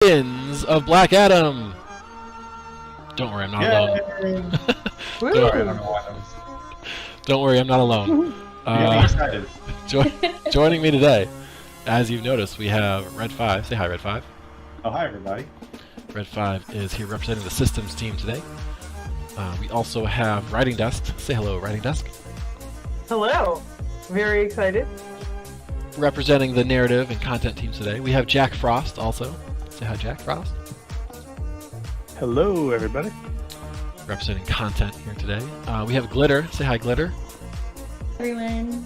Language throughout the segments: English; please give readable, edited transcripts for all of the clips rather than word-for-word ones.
Sins of Black Adam. Don't worry, I'm not alone. Sorry, I don't know why that was. Don't worry, I'm not alone. I'm excited. Joining me today, as you've noticed, we have Red 5. Say hi, Red 5. Oh, hi, everybody. Red 5 is here representing the systems team today. We also have Writing Desk. Say hello, Writing Desk. Hello. Very excited. Representing the narrative and content team today, we have Jack Frost also. Say hi, Jack Frost. Hello, everybody. Representing content here today. We have Glitter. Say hi, Glitter. Everyone.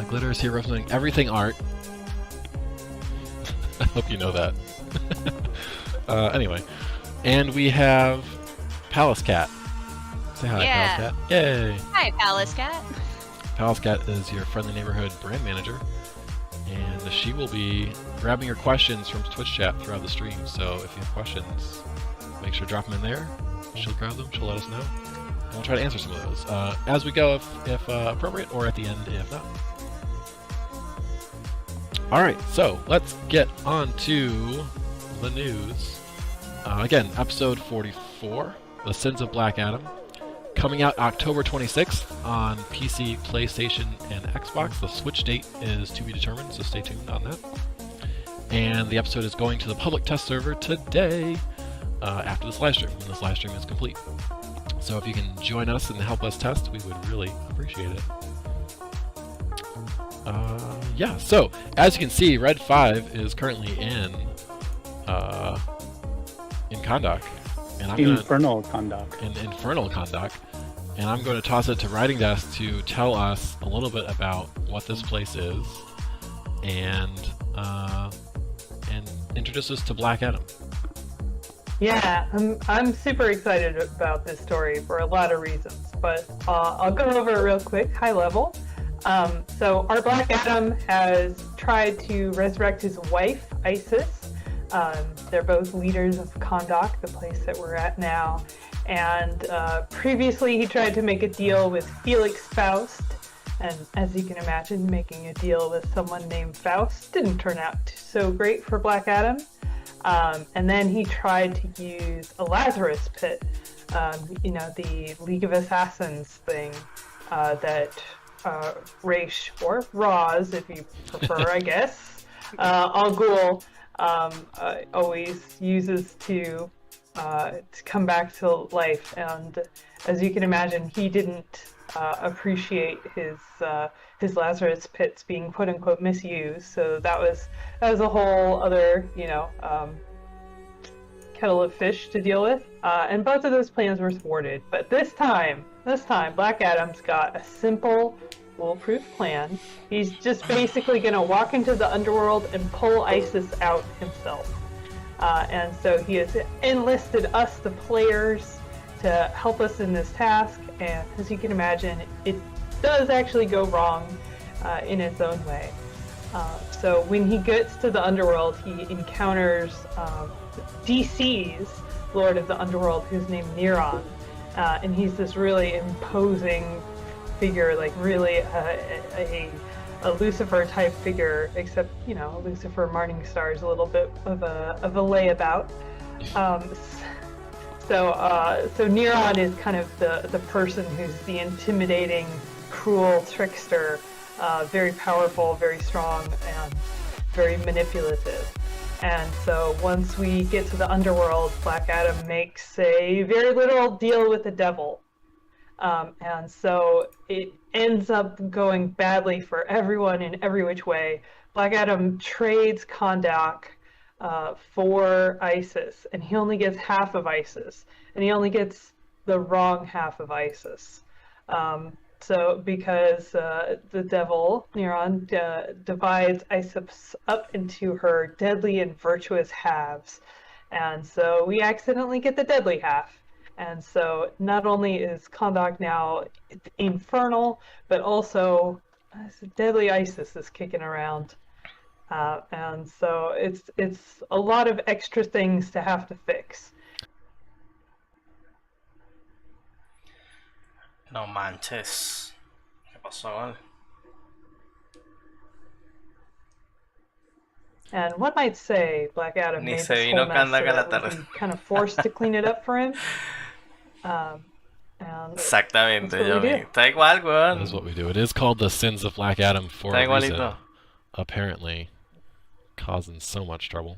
Glitter is here representing everything art. I hope you know that. Anyway, and we have Palace Cat. Say hi, Yeah. Palace Cat. Yay! Hi, Palace Cat. Palace Cat is your friendly neighborhood brand manager, and she will be grabbing your questions from Twitch chat throughout the stream. So if you have questions, make sure to drop them in there. She'll grab them. She'll let us know, and we'll try to answer some of those as we go, if appropriate, or at the end if not. All right, so let's get on to the news. Again, episode 44, The Sins of Black Adam, coming out October 26th on PC, PlayStation, and Xbox. The Switch date is to be determined, so stay tuned on that. And the episode is going to the public test server today after this live stream, when this live stream is complete. So if you can join us and help us test, we would really appreciate it. Yeah, so as you can see, Red 5 is currently in Kondak, and I'm Infernal Kondak. in Infernal Kondak, and I'm going to toss it to Writing Desk to tell us a little bit about what this place is, and introduce us to Black Adam. Yeah, I'm super excited about this story for a lot of reasons, but I'll go over it real quick, high level. So our Black Adam has tried to resurrect his wife, Isis. They're both leaders of Kondak, the place that we're at now. And previously he tried to make a deal with Felix Faust. And as you can imagine, making a deal with someone named Faust didn't turn out so great for Black Adam. And then he tried to use a Lazarus pit, the League of Assassins thing that Raish, or Roz, if you prefer, I guess, Al Ghul always uses to come back to life. And as you can imagine, he didn't appreciate his Lazarus pits being quote unquote misused. So that was a whole other kettle of fish to deal with. And both of those plans were thwarted. But this time, Black Adam's got a simple, foolproof plan. He's just basically going to walk into the underworld and pull Isis out himself. And so he has enlisted us, the players, to help us in this task. And as you can imagine, it does actually go wrong in its own way. So when he gets to the underworld, he encounters DC's Lord of the Underworld, who's named Neron. And he's this really imposing figure, like really a Lucifer type figure, except Lucifer Morningstar is a little bit of a layabout. So Neron is kind of the person who's the intimidating, cruel trickster, very powerful, very strong, and very manipulative. And so once we get to the underworld, Black Adam makes a very literal deal with the devil. And so it ends up going badly for everyone in every which way. Black Adam trades Kondak for Isis, and he only gets half of Isis, and he only gets the wrong half of Isis. So because the devil, Neron, divides Isis up into her deadly and virtuous halves, and so we accidentally get the deadly half. And so not only is Kondak now infernal, but also deadly Isis is kicking around. And so it's a lot of extra things to have to fix. No manches. ¿Qué pasó, vale? And one might say Black Adam Ni made se this vino whole mess so Kandaka la that tarde. we'd be kind of forced to clean it up for him. And Exactamente, that's what yo we vi. do. Está igual, That is weón. what we do. It is called the Sins of Black Adam for Está a reason. igualito. Apparently, causing so much trouble.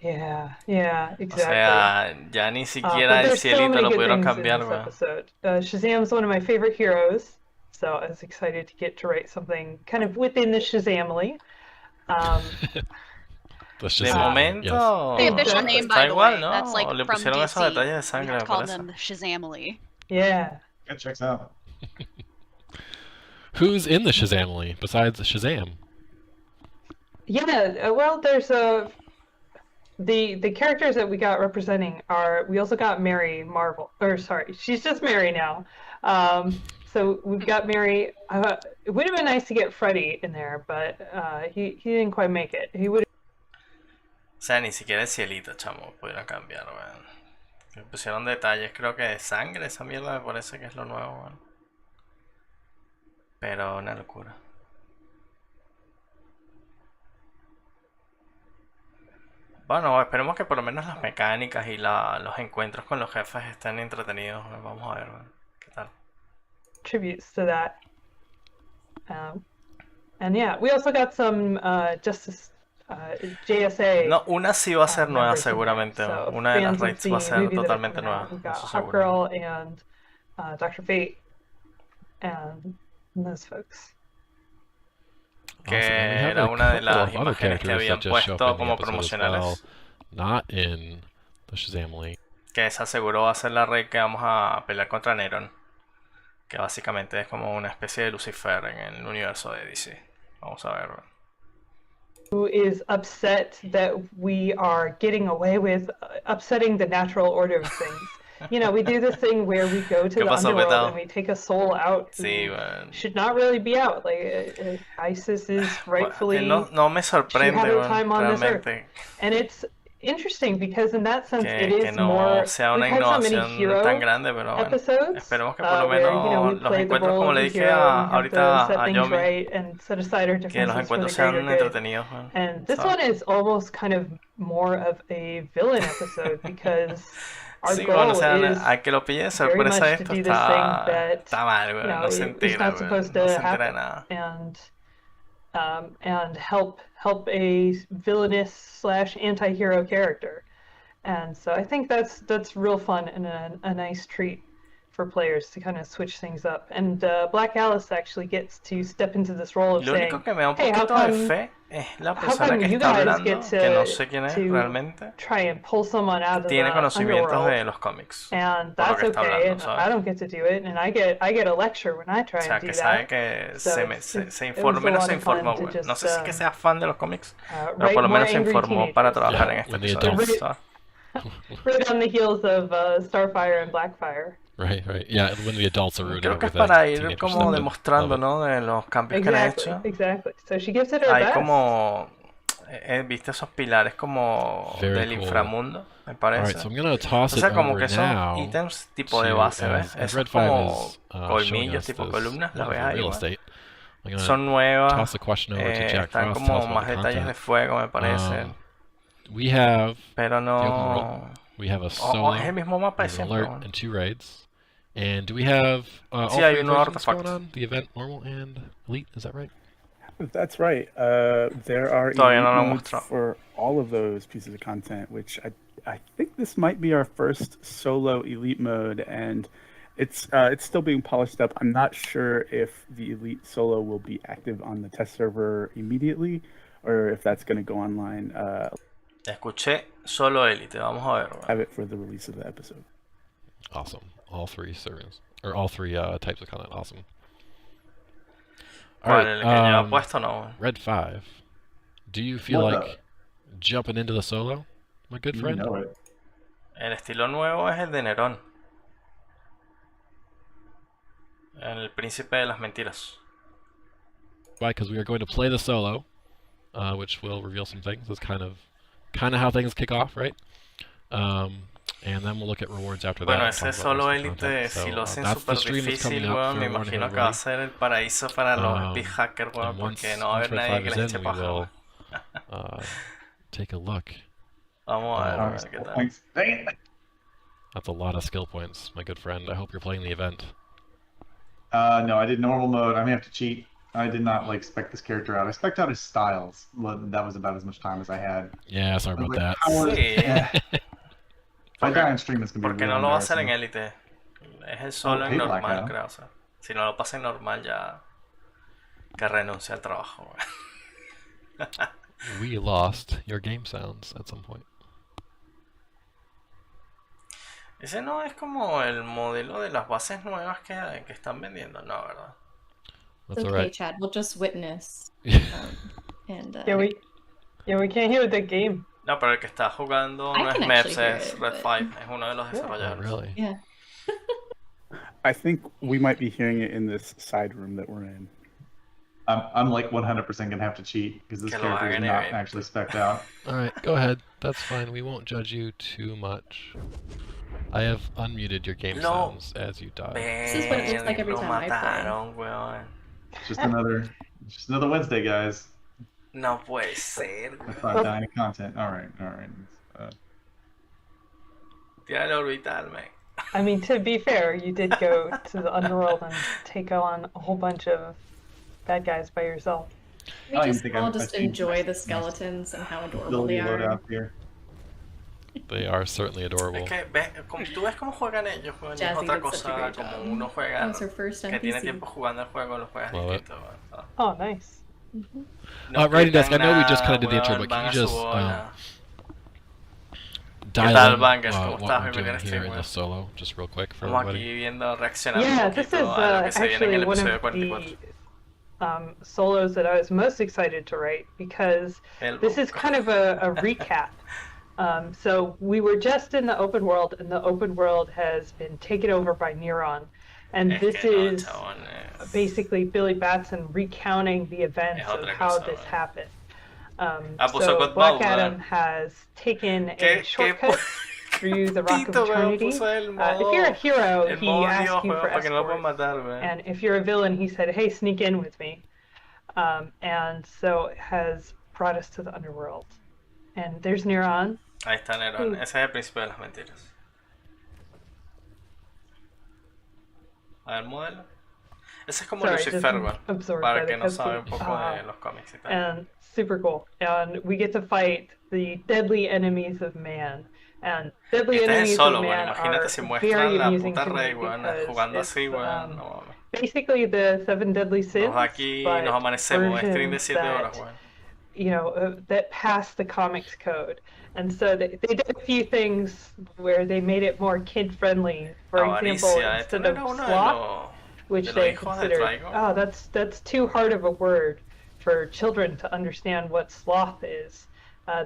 Yeah, O exactly. sea, ya ni But siquiera el there's so cielito many lo good pudieron things in cambiar, this weón. episode. Shazam's one of my favorite heroes, so I was excited to get to write something kind of within the Shazamily. The De Shazam, momento The official name, está by the igual, way, ¿no? that's like O le from pusieron esos DC. detalles de We sangre, have me to call parece. them Shazamily. Yeah. It checks out. yes. Who's in the Shazamily besides Shazam? Yeah, well, there's the characters that we got representing are, we also got Mary Marvel, or sorry, she's just Mary now. So we've got Mary. It would have been nice to get Freddy in there, but he didn't quite make it. He would. O sea, ni siquiera el cielito, chamo, pudieron cambiar, weón. Le pusieron detalles, creo que de sangre, esa mierda me parece que es lo nuevo, weón. Pero una locura. Bueno, esperemos que por lo menos las mecánicas y los encuentros con los jefes estén entretenidos. Vamos a ver, weón. ¿Qué tal? Tributes to that. And yeah, we also got some Justice JSA. No, una sí va a ser nueva members in there. seguramente. So Una de las fans of raids va a the ser movie that are totalmente coming nueva. out, We've got Eso seguro. Hawkgirl and Dr. Fate and those folks. Que Awesome. And we have era a una de couple las of other imágenes que characters habían that just show up puesto in the como episode as well, promocionales. not in the Shazamily. Que esa seguro va a ser la raid que vamos a pelear contra Neron. Que básicamente es como una especie de Lucifer en el universo de DC. Vamos a ver. Who is upset that we are getting away with upsetting the natural order of things. You know, we do this thing where we go to ¿Qué the pasó, underworld Petao? and we take a soul out who Sí, bueno. should not really be out. Like ISIS is rightfully No me sorprende, she had her bueno, time on this earth. realmente. And it's interesting because in that sense it Que is no more. sea una We've had so many innovación hero tan grande, pero bueno, episodes esperemos que por lo where, you know, we menos los play the encuentros, role como of le the dije hero and we have ahorita to set a things Yomi, right and set aside our que los differences for the encuentros sean greater good. entretenidos. Bueno, And this ¿sabes? one is almost kind of more of a villain episode because our Sí, goal bueno, o sea, is a que lo pille de very sorpresa much to esto do this thing that, está mal, you bueno, know, no se it's entera, not bueno, supposed no to se entera de happen, nada. and help a villainous slash anti-hero character. And so I think that's real fun and a nice treat for players to kind of switch things up. And Black Alice actually gets to step into this role of Lo saying, único que me da un hey, how poquito de come, fe es la how persona come que you está guys hablando, get que no sé quién es to realmente, try and pull someone out of the tiene conocimientos underworld? de los cómics, And por lo that's que está okay, hablando, and ¿sabes? I don't get to do it, and I get a lecture when I try O sea, and do que sabe that. que So se it informa, was a menos lot se of fun informó, to güey. just, No sé si que sea fan de los cómics, pero write por lo more menos se angry informó para teenagers. trabajar en Yeah, este when the episodio, adults- ¿sabes? Right on the heels of Starfire and Blackfire. Right. Yeah, when the adults are rooting Creo que es everything. para ir teenagers como tend to demostrando, love it. ¿no? De los cambios que le han hecho. Exactly. So she gives it her Hay best. como, ¿viste esos pilares como Very del cool. inframundo? Me All parece. right, so I'm gonna toss O it sea, como over que son now ítems tipo de to, base, as ¿ves? Red Esos 5 como is showing colmillos, us tipo this columnas, las ves wonderful ahí, real güey. estate. I'm gonna Son nuevas, toss the question over to Jack están Frost, tell us como about más the detalles de content. fuego, me parece. We have Pero the open no... world. We have a solo, es el mismo mapa de there's an siempre, alert, güey. and 2 raids. And do we have all Sí, hay 3 un nuevo versions going artefacto. on? The event, normal, and elite. Is that right? That's right. There are Todavía no lo elite han modes mostrado. for all of those pieces of content, which I think this might be our first solo elite mode, and it's still being polished up. I'm not sure if the elite solo will be active on the test server immediately, or if that's going to go online. Escuché solo élite, vamos a ver, güey. Have it for the release of the episode. Awesome. All 3 servers. Or all 3 types of content. Awesome. All ¿Cuál? El que lleva right. puesto, no, güey. Red 5. Do you feel What like jumping into the solo, my good You friend? know it. El estilo nuevo es el de Nerón. El príncipe de las mentiras. Why? Because we are going to play the solo, which will reveal some things. That's kind of how things kick off, right? And then we'll look at rewards after Bueno, that. ese and talk about solo the rest of the élite, content. si So, lo hacen that's the súper stream that's coming difícil, up weón, for me everyone imagino who que va a released. ser el paraíso para los epic hackers, weón, And once porque no va a haber Red nadie 5 que is les eche in, paja, weón. take a look. Vamos a ver, Oh, qué tal. Thanks. Dang it. That's a lot of skill points, my good friend. I hope you're playing the event. No, I did normal mode. I may have to cheat. I did not like spec this character out. I spec'd out his styles. That was about as much time as I had. Yeah, sorry I was about like, that. how is- Sí. yeah. If I die on stream, it's gonna be Porque real no lo va a hacer en embarrassing. élite. Es el solo en hey, Black normal, Adam. creo. O sea, si no lo pasa en normal, ya. Que renuncie al trabajo. We lost your game sounds at some point. Ese no es como el modelo de las bases nuevas que están vendiendo, no, ¿verdad? That's It's okay, alright. Chad. We'll just witness. And Yeah, we can't hear the game. No, pero el que está jugando I no es can Meps, actually hear es it, Red but- 5, es uno de los Oh, desarrolladores. really? yeah. I think we might be hearing it in this side room that we're in. I'm like 100% gonna have to cheat because this Que lo character is hagan not event. actually spec'd out. Alright, go ahead. That's fine. We won't judge you too much. I have unmuted your game No. sounds as you die. This is what it looks like every Lo time I play. mataron, weón. It's just another Wednesday, guys. No puede ser, I weón. thought dying of content. All right. Tira el orbital, man. I mean, to be fair, you did go to the underworld and take on a whole bunch of bad guys by yourself. We I don't just think all I'm- just I think enjoy it's the nice. skeletons and how adorable Ability they are. loadout here. They are certainly adorable. Es que tú ves cómo juegan ellos, weón, y es Jazzy otra did such a cosa great como job. uno juega, That was her first que tiene NPC. tiempo jugando el juego, lo juegas Love it. distinto, weón. Oh, nice. No Writing Desk, I quitan know we just nada, kinda did the intro, weón, but can van you a just, su bola. Dial tal, in Bangers? ¿Cómo what estás? we're Mi primer doing stream, here in weón. the solo, just real quick for Estamos everybody. aquí viendo, reaccionando Yeah, un this is poquito a lo que se viene en actually el one episodio of 44. the solos that I was most excited to write because El this is kind of a recap. So we were just in the open world, and the open world has been taken over by Neuron. And Es this que no, is chabones. basically Billy Batson recounting the events Es of otra how cosa, this weón. happened. Puso So God Black Mode, Adam weón. has taken ¿Qué- a qué shortcut through the Rock of Tito, weón, Eternity. puso el If modo- you're a hero, el he modo asks Dios, you weón, for para que no lo puedan escorts. matar, weón. And if you're a villain, he said, "Hey, sneak in with me," and so it has brought us to the underworld. And there's Neuron. Ahí está Nerón, ese es el principio de las mentiras. A ver, modelo. Ese es como Sorry, Lucifer, just weón, absorbed para by que the no sabe un cutscene. poco de los cómics y tal. And super cool. And we get to fight the deadly enemies of man. And deadly Este es el enemies solo, of weón, man imagínate are si muestran very la amusing puta to me rey, weón, because jugando it's, así, weón, no mames. basically the seven deadly sins, Nos aquí but nos amanecemos, stream de versions 7 horas, that, weón. you know, that pass the comics code. And so they did a few things where they made it more kid friendly. For example, Avaricia, este instead no of era uno de sloth, which los they hijos de considered, Trigon. oh, that's too hard of a word for children to understand what sloth is.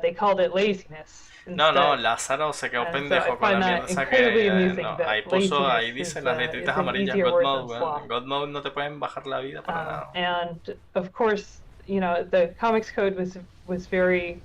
They called it laziness. No, no, instead. Lázaro se quedó And so pendejo I con find la that mierda esa incredibly que amusing no, that ahí puso, ahí laziness dice is, las is letritas an amarillas easier God word Mode, than weón. sloth. God Mode no te pueden bajar la vida para nada. And of course, you know, the comics code was very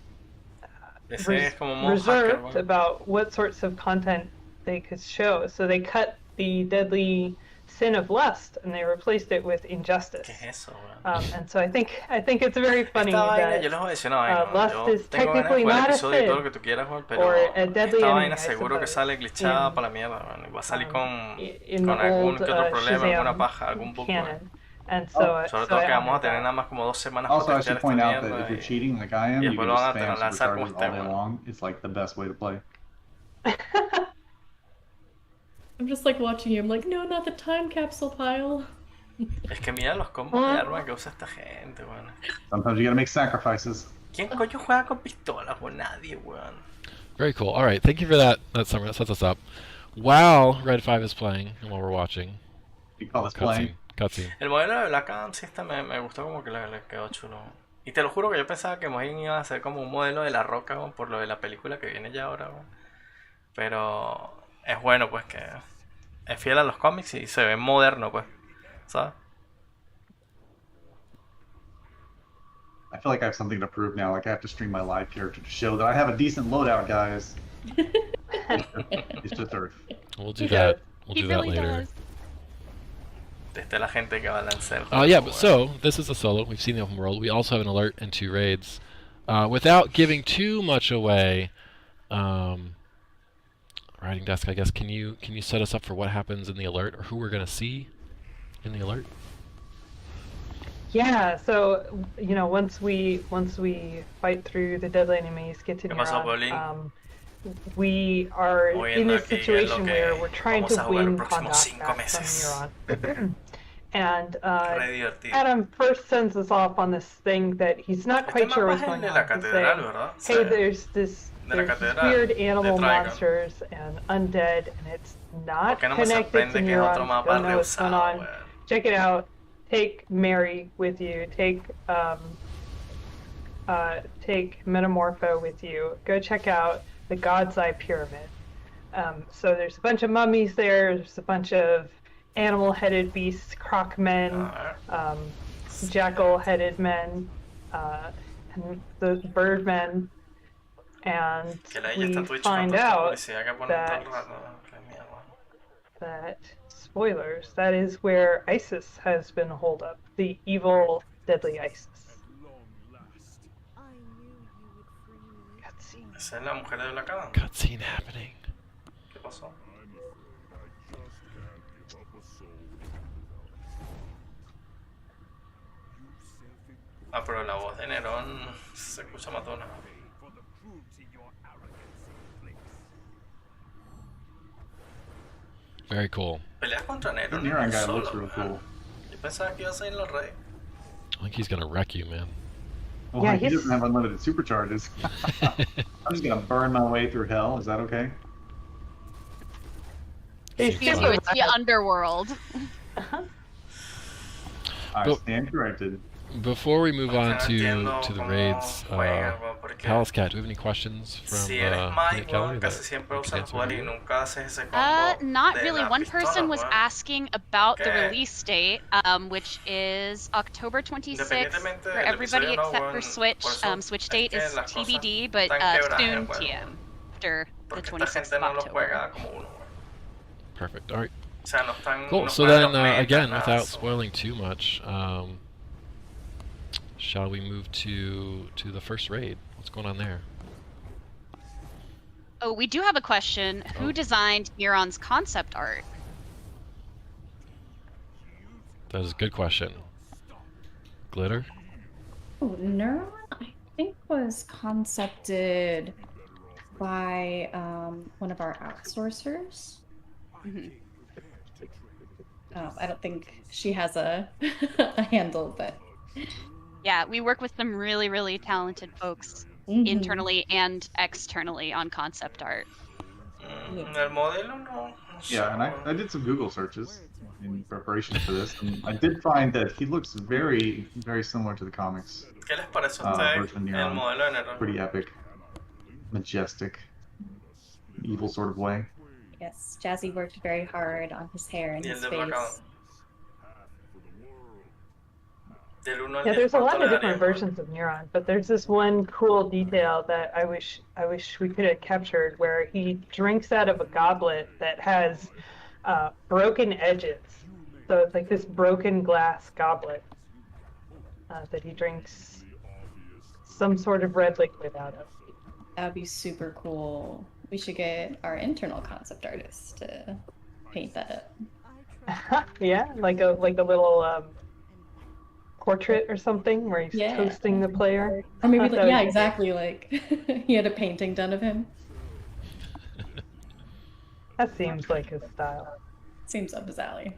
Ese es como modo hacker, reserved weón. about what sorts of content they could show. So they cut the deadly sin of lust and they replaced it with injustice. ¿Qué es eso, weón? And so I think it's very funny Esta vaina, that yo les voy a decir una vaina, Lust yo is tengo ganas de technically jugar el not a episodio y todo lo sin, que tú quieras, weón, pero or a deadly esta enemy, vaina I seguro que suppose, sale glitchada in, para la mierda, weón, y va a salir con in the algún old que otro problema, alguna Shazam paja, algún bug, weón. canon. And so, Oh, Sobre so todo I que vamos a honored tener that. nada más como 2 semanas Also, para I should testear esta point out that mierda if you're y... cheating like I am, y you después can lo van just a spam lanzar superchargers como all usted, day weón. long. It's like the best way to play. I'm just like watching you. I'm like, no, not the time capsule pile. Es que mira los combos de arma que usa esta gente, weón. Sometimes you gotta make sacrifices. ¿Quién coño juega con pistolas, weón? Nadie, weón. Very cool. All right, thank you for that summary. That sets us up. While Red 5 is playing and while we're watching, You call this playing. cutscene. El modelo de Black Adam sí me gustó como que le quedó chulo. Y te lo juro que yo pensaba que Mojin iba a hacer como un modelo de la roca, weón, por lo de la película que viene ya ahora, weón. Pero es bueno, pues, que es fiel a los cómics y se ve moderno, pues, ¿sabes? I feel like I have something to prove now. Like I have to stream my live character to show that I have a decent loadout, guys. It's just Earth. We'll do He that. does. We'll He do that really later. does. Desde la gente que va a lanzar. Yeah, but so this is a solo. We've seen the open world. We also have an alert and 2 raids. Without giving too much away, writing desk, I guess. Can you set us up for what happens in the alert, or who we're gonna see in the alert? Yeah, so once we fight through the deadly enemies, get to ¿Qué pasó, Paulín? Neuron, we are Muy in bien, a aquí es situation lo que where we're trying vamos to a jugar win los próximos Kondak 5 back meses. from Neuron. And Re divertido. Adam first sends us off on this thing that he's not Este quite sure mapa what's es el going de on. la He's catedral, saying, ¿verdad? hey, Sí. there's this De la catedral, weird de animal Trigon. monsters and undead, and it's not ¿Por qué no me connected to sorprende que es otro Neuron. mapa Don't know what's going reusado, on. weón? Check it out. Take Mary with you. Take Metamorpho with you. Go check out the God's Eye Pyramid. So there's a bunch of mummies there. There's a bunch of animal-headed beasts, croc men, jackal-headed men, and the bird men. And Que la ella we está en Twitch find con tanta out publicidad que ponen todo el rato. Qué mierda. that, spoilers, that is where Isis has been holed up. The evil, deadly Isis. Cutscene. Esa es la mujer de Black Adam. Cutscene happening. ¿Qué pasó? Ah, pero la voz de Nerón se escucha matona. Very cool. Peleas contra The Nerón. Neuron guy solo, looks real ¿verdad? cool. Yo pensaba que iba a ser los reyes. I think he's gonna wreck you, man. Well, Yeah, he he's- doesn't have unlimited supercharges. I'm just gonna burn my way through hell. Is that okay? He's Seems You, super it's the rad. underworld. I But- stand corrected. Before we move on No entiendo to the cómo raids, juegan, weón, porque Palace Cat, do we have any questions from si eres Peanut Mike, Gallery weón, that casi siempre we can usas answer jugar y here? nunca haces ese combo Not de really. la One pistola, person was weón. asking about the ¿Qué? release date, which is October 26th Independientemente for del everybody episodio, no, except weón, for Switch. por eso Switch es date que is las cosas TBD, but están quebradas en soon el juego. TM after the Porque esta 26th gente of no lo October. juega como uno, weón. Perfect. All right. O sea, no están. Cool. no So juegan then, los metas, again, nada, without so- spoiling too much, shall we move to the first raid? What's going on there? Oh, we do have a question. Oh. Who designed Neuron's concept art? That is a good question. Glitter? Oh, Neuron, I think, was concepted by one of our outsourcers. Mhm. I don't think she has a, a handle, but Yeah, we work with some really, really talented folks Mhm. internally and externally on concept art. El modelo no. sé, Yeah, and I weón. did some Google searches in preparation for this, and I did find that he looks very, very similar to the comics. ¿Qué les parece a ustedes Virgin el Neuron. modelo de Nerón? Pretty epic, majestic, evil sort of way. yes, Jazzy worked very hard on his hair and Y el his de Black Adam. face. Del 1 al Yeah, 10, there's a lot ¿cuánto of le different darían? versions of Neuron, but there's this one cool detail that I wish we could have captured, where he drinks out of a goblet that has broken edges. So it's like this broken glass goblet that he drinks some sort of red liquid out of. That would be super cool. We should get our internal concept artist to paint that up. Yeah, like a little portrait or something where he's Yeah. toasting the player. Or maybe, That like, would yeah, be exactly. Like he had a painting done of him. That seems like his style. Seems up his alley.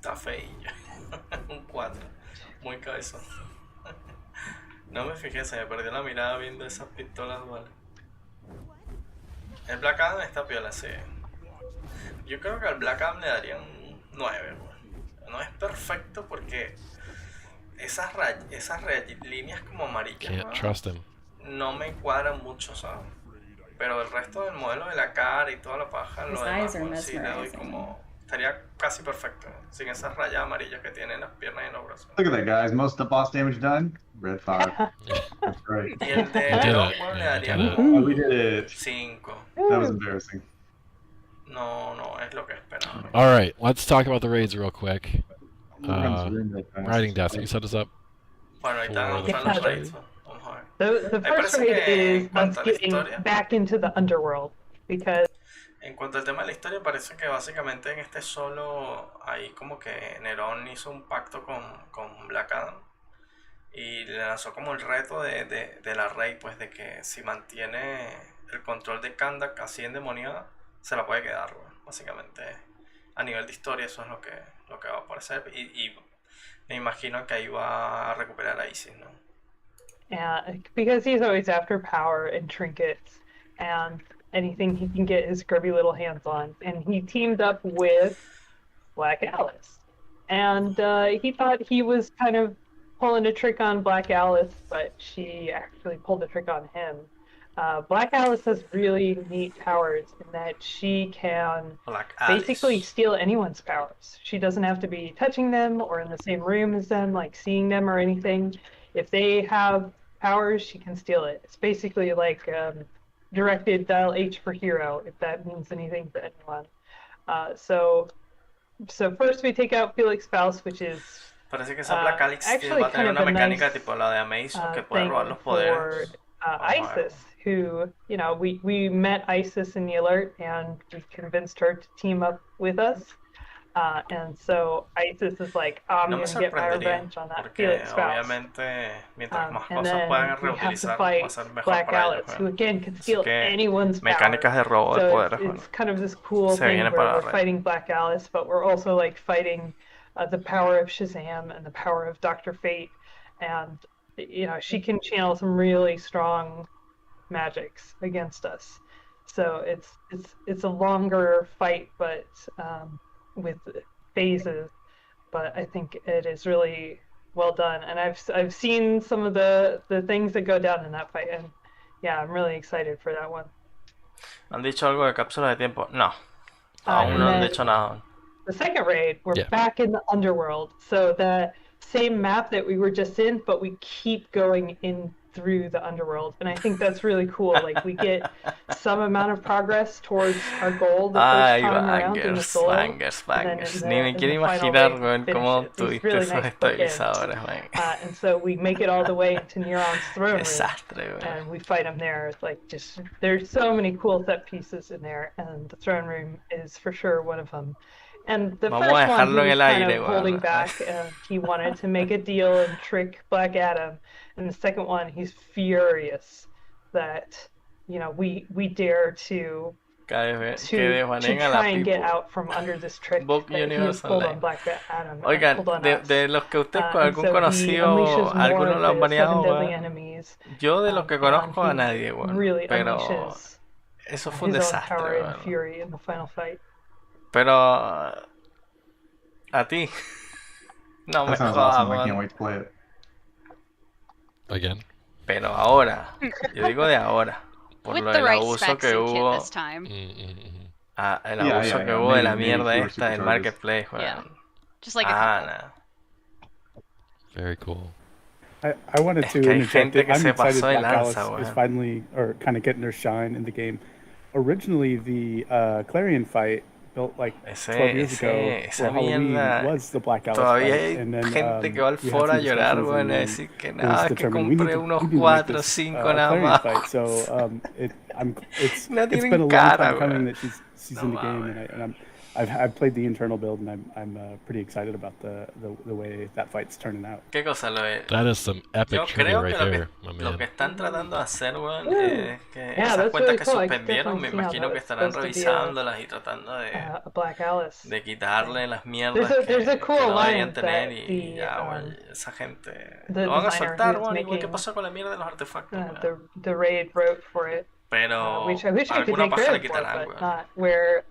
Está feilla. Un 4. Muy cabezón. No me fijé, se me perdió la mirada viendo esas pistolas duales. El Black Adam está piola, sí. Yo creo que al Black Adam le daría un 9. No es perfecto porque esas líneas como amarillas, Can't weón, trust him. no me cuadran mucho, ¿sabes? Pero el resto del modelo de la cara y toda la paja, His lo demás, eyes are weón, sí le doy mesmerizing. como... Estaría casi perfecto, sin esas rayas amarillas que tiene en las piernas y en los brazos. Look at that, guys. Most of the boss damage done. Red 5. That's great. Y el de You did Nerón, it, weón, le yeah, daría you did it. como Oh, we did it. 5. That was embarrassing. No, no es lo que esperaba. All right, let's talk about the raids real quick. writing desk. You set us up. Bueno, ahí están For the mostrando los first raids. Vamos a ver. The Me first parece raid que is en cuanto us a la getting historia, back into the underworld because en cuanto al tema de la historia, parece que básicamente en este solo ahí como que Nerón hizo un pacto con Black Adam y le lanzó como el reto de la Rey, pues de que si mantiene el control de Kandak así endemoniada, se la puede quedar, güey. Básicamente a nivel de historia eso es lo que va a aparecer y me imagino que ahí va a recuperar a Isis, ¿no? because he's always after power and trinkets and anything he can get his grubby little hands on, and he teamed up with Black Alice, and he thought he was kind of pulling a trick on Black Alice, but she actually pulled a trick on him. Black Alice has really neat powers in that she can Black Alice. basically steal anyone's powers. She doesn't have to be touching them or in the same room as them, like seeing them or anything. If they have powers, she can steal it. It's basically like directed dial H for hero, if that means anything to anyone. So first we take out Felix Faust, which is Parece que esa Black Alice actually va a tener kind una of a mecánica nice, tipo la de Amazon que puede thing robar los for poderes. Isis, who, you know, we met Isis in the alert and we convinced her to team up with us. And so Isis is like, I'm No me going to get my sorprendería, revenge on that porque Felix Faust. obviamente mientras más And cosas then puedan we have to reutilizar va a fight ser mejor Black para ellos. Alice, who again can steal que anyone's mecánicas power. de robo de So poderes. it's Bueno. kind of this cool Se thing viene where para we're la red. fighting Black Alice, but we're also like fighting the power of Shazam and the power of Dr. Fate, and you know she can channel some really strong magics against us. So it's a longer fight, but with phases. But I think it is really well done, and I've seen some of the things that go down in that fight, and yeah, I'm really excited for that one. ¿Han dicho algo de cápsulas de tiempo? No. Aún And no han then dicho nada. the second raid, we're Yeah. back in the underworld. So the same map that we were just in, but we keep going in through the underworld. And I think that's really cool. Like we get some amount of progress towards our goal the first Ay, time around in the bangers, solo. bangers, and then bangers. in Ni me in quiero the final imaginar, raid, weón, finish cómo it. These tuviste really esos nice bookends. estabilizadores, man. And so we make it all the way into Neuron's throne room. Desastre, weón. And we fight him there. It's like just there's so many cool set pieces in there, and the throne room is for sure one of them. And the Vamos first a one, dejarlo he en was el kind aire, of holding weón. back. He wanted to make a deal and trick Black Adam. And the second one, he's furious that you know we dare to Cada vez que to desvaneen a la try and get people. out from under this trick Book that he has Universe pulled Online. on Black Adam. and Oigan, pulled on de, us. de los que ustedes con And algún so he conocido, unleashes more alguno lo han of the seven baneado, deadly weón. enemies. Yo de los que And conozco a he nadie, weón. really Pero unleashes eso fue un his own desastre, power and weón. fury in the final fight. Pero a ti. No me That sounds jodas, awesome. I weón. can't wait to play it. Again. Pero ahora, yo digo de ahora, por With lo the del right abuso specs que and kit hubo, this time. el Yeah, abuso yeah, que yeah. hubo de la Maybe mierda fewer esta del supercharges. marketplace, weón. Yeah. Just like a couple. Ana. Very cool. I wanted Es to que hay interject gente it. que I'm se excited pasó de Black Alice lanza, is weón. finally, or kind of getting her shine in the game. Originally, the Clarion fight built like 12 years ago, esa where Halloween mierda. was the Black Alice Todavía fight, hay and then gente que va al we had foro a some llorar, discussions, weón, and a then decir que it was nada, que determined we compré need unos to make 4 o this 5 nada Clarion más. fight. So it's No it's tienen been a long cara, time coming weón. that she's No in the game, mames. and I've played the internal build, and I'm pretty excited about the way that fight's turning out. ¿Qué cosa lo es? That is some epic Yo trivia creo right que there, my lo que man. están tratando de hacer, weón, Ooh. es que Yeah, esas that's cuentas really que cool. I can suspendieron, me definitely see how imagino that que was estarán supposed to be revisándolas y tratando a Black Alice. de quitarle las mierdas There's a que cool no line deberían tener that y the, ya, weón, esa gente the lo van a designer soltar, who's weón, igual que making, pasó con la mierda de los artefactos, weón. the raid wrote for it, Pero which I wish I could alguna take paja le credit for, quitarán, but weón. not. Where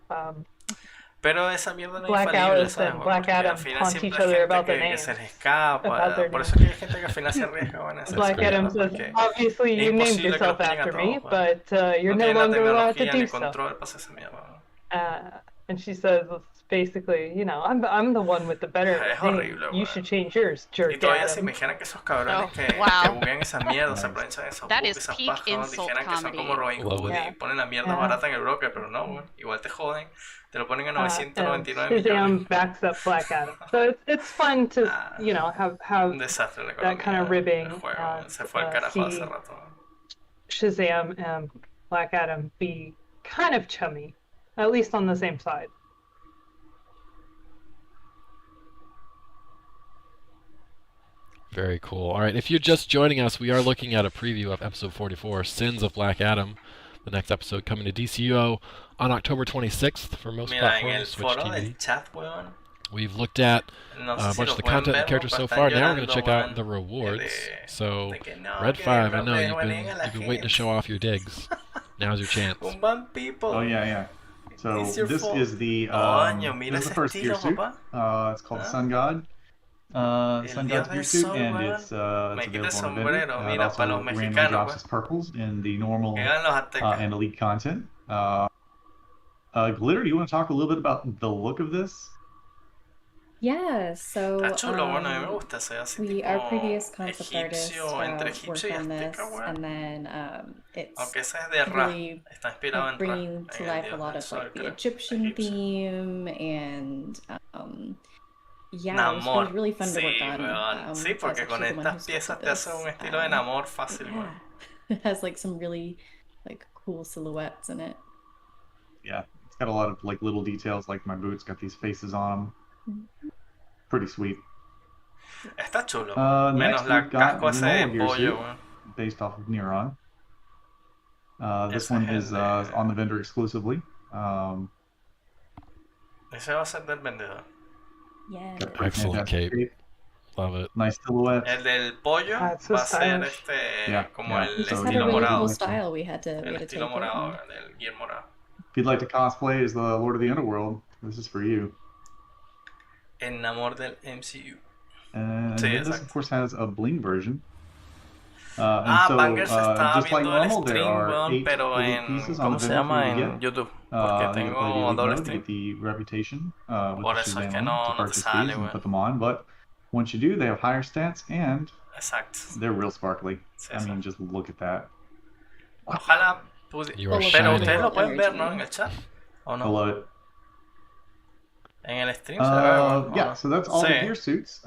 Pero esa mierda no es Black infalible, Alice ¿sabes? and weón? Black Porque al Adam final taunt siempre each hay other gente about their que names. se les escapa, About their por names. eso que hay gente que al final se arriesga, weón, a hacer Black esas Adam cosas, says, porque obviously es you named imposible que los yourself pillen a after me, todos, weón. but you're No no tienen la longer allowed to tecnología ni do el so. control para hacer esa mierda, weón. And she says, basically, you know, I'm the one with the better Es name. horrible, You weón. should change yours, Y jerk todavía si Adam. me dijeran que esos cabrones Oh, que wow. buguean esa mierda, se aprovechan de esos That bugs, is esas peak pajas, weón, insult dijeran que son comedy. como Robin Love Hood it. y Yeah. ponen la mierda Yeah. barata en el broker, pero no, weón, igual te joden, te lo ponen a And 999 Shazam millones. backs up Black Adam. So it's fun to, you know, have Un desastre la that kind economía of ribbing del juego, and se fue al carajo hace see rato. Shazam and Black Adam be kind of chummy, at least on the same side. Very cool. All right, if you're just joining us, we are looking at a preview of episode 44, Sins of Black Adam. The next episode coming to DCUO on October 26th for most Mira, en el platforms, Switch foro del TV. chat, weón, We've looked at no a sé si bunch lo of the pueden content ver, and characters pero so están far. Now we're going llorando, to check out weón, the rewards. So, de que no, Red que 5, I know roben you've a been la waiting to show gente. off your digs. Now's your chance. Bomban people. Oh yeah. So It's your this fault. is the Coño, mira this is the ese first gear estilo, suit. papá. It's called Huh? Sun God. Sun El God's dios gear del suit, sol, and weón. it's Me quita el available on the vendor. sombrero, It mira, pa' los also randomly mexicanos, drops weón. as purples in the normal Que ganan los aztecas. and elite content. Glitter, do you want to talk a little bit about the look of this? Yeah, so Está chulo, bueno, a mí me gusta, se así our tipo previous concept artist egipcio, entre egipcio worked y on this, azteca, weón. and then it's Aunque ese es de Ra, really está inspirado en Ra, bringing to en el life a dios lot del of sol, like the creo, Egyptian egipcio. theme, and yeah, it was Namor, really fun to sí, work on. weón. Sí, I was porque con actually the one who estas piezas sculpted te hace un this. estilo de Namor fácil, Yeah, weón. it has like some really like cool silhouettes in it. Yeah, it's got a lot of like little details, like my boots got these faces on them. Pretty sweet. Está chulo, Next menos la we've got casco ese de the gear pollo, suit, weón. based off of Neuron. This Ese one es is el de- on the vendor exclusively. Ese va a ser del vendedor. Yeah. Got a pretty Excellent fantastic cape. Love it. Nice silhouette. El del pollo Ah, it's so va a ser stylish. este como Yeah, el It just had a estilo really morado. cool style. We had to El take estilo it. morado, and- el gear morado. If you'd like to cosplay as the Lord of the Underworld, this is for you. El Namor del MCU. And Sí, this, exacto. of course, has a bling version. Bangers estaba just like viendo el normal, there stream, are weón, 8 pero elite en... pieces on ¿Cómo the se vendor for llama? you to En get. YouTube. Porque You can play the tengo elite doble mode, stream. get the reputation with Por the eso es que Shazam no- to no te purchase sale, these and weón. put them on. But once you do, they have higher stats and Exacto. they're real sparkly. Sí, I sí. mean, just look at that. Ojalá You are Pero shining. ustedes lo pueden ver, Energy. ¿no? En el chat. ¿O I no? love it. En el stream se ve, ¿o Yeah, no? so that's all Sí. the gear suits.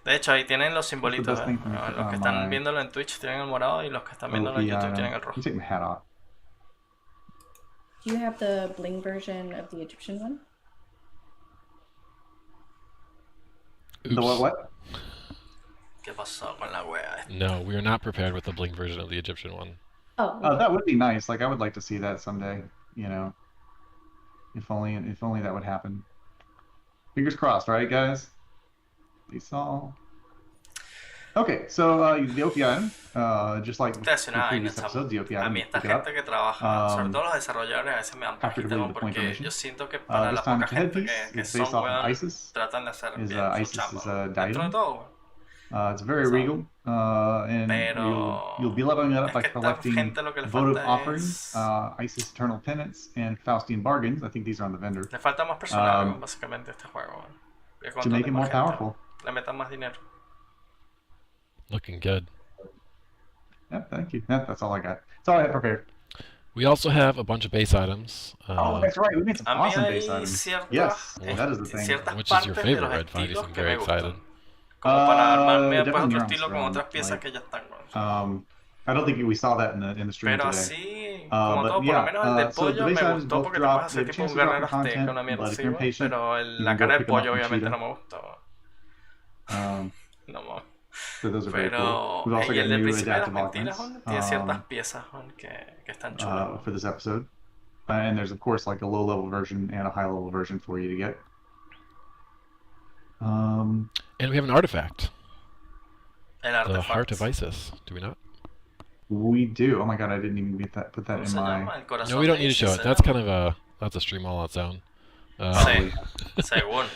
De hecho, ahí tienen los simbolitos. best thing for me to put Los que on están my viéndolo en Twitch tienen el morado y los que están viéndolo en OP YouTube item. tienen el Let rojo. me take my hat off. Do you have the bling version of the Egyptian one? Oops. The what? ¿Qué pasó con la wea esta? No, we are not prepared with the bling version of the Egyptian one. Oh, That would be nice. Like I would like to see that someday. You know, if only that would happen. Fingers crossed, right, guys? Please all. Okay, so the OP item, just like Te hace the una vaina, previous chavo. episodes, the OP A item, mí esta pick it up. gente que trabaja, sobre Um, todo los desarrolladores, a veces me dan after pajita, completing ¿no? the point Porque mission. yo siento que para This la time poca the gente headpiece que is son, based off of weón, Isis. tratan de hacer Is, bien su Isis chamba, is a weón. Dentro de diadem. todo, weón. It's very So, regal, and pero you'll be leveling it up es by que esta collecting gente lo que le votive falta offerings, es... Isis Eternal Penance, and Faustian Bargains. I think these are on the vendor. Le falta más personal, Um, básicamente, a este juego, weón. Que To contraten make it more más gente, powerful. le metan más dinero. Looking good. Yeah, thank you. That's all I got. That's all I had prepared. We also have a bunch of base items. Oh, that's right. We made some A mí awesome hay base items. ciertas, Yes, that is the thing. ciertas Which is your partes de favorite, los Red Five? estilos I'm que very me excited. gustan. Como para armarme después definitely otro Neuron's estilo con Throne, otras piezas like, que ya están, weón. I don't think we saw that in the stream Pero today. así, como but todo, por yeah, lo menos el del so the pollo base me items gustó both porque te drop. puedes hacer They have a tipo un chance to drop guerrero the azteca, content, una mierda but if así, you're weón. impatient, Pero you la can cara go del pick 'em up pollo from obviamente Cheetah. no me gustó. Um, No me... so those are very Pero cool. We've also y got el del new Príncipe de las adaptive Mentiras, augments weón, tiene ciertas piezas, weón, que están chulas. weón. for this episode. And there's, of course, like a low-level version and a high-level version for you to get. And we have an artifact. El The Heart artefacto. of Isis. Do we not? We do. Oh my god, I didn't even get that. Put that ¿Cómo in se llama? my. El corazón No, we don't de need to show Isis, it. se That's llama. kind of that's a stream all on its own. Sí, según.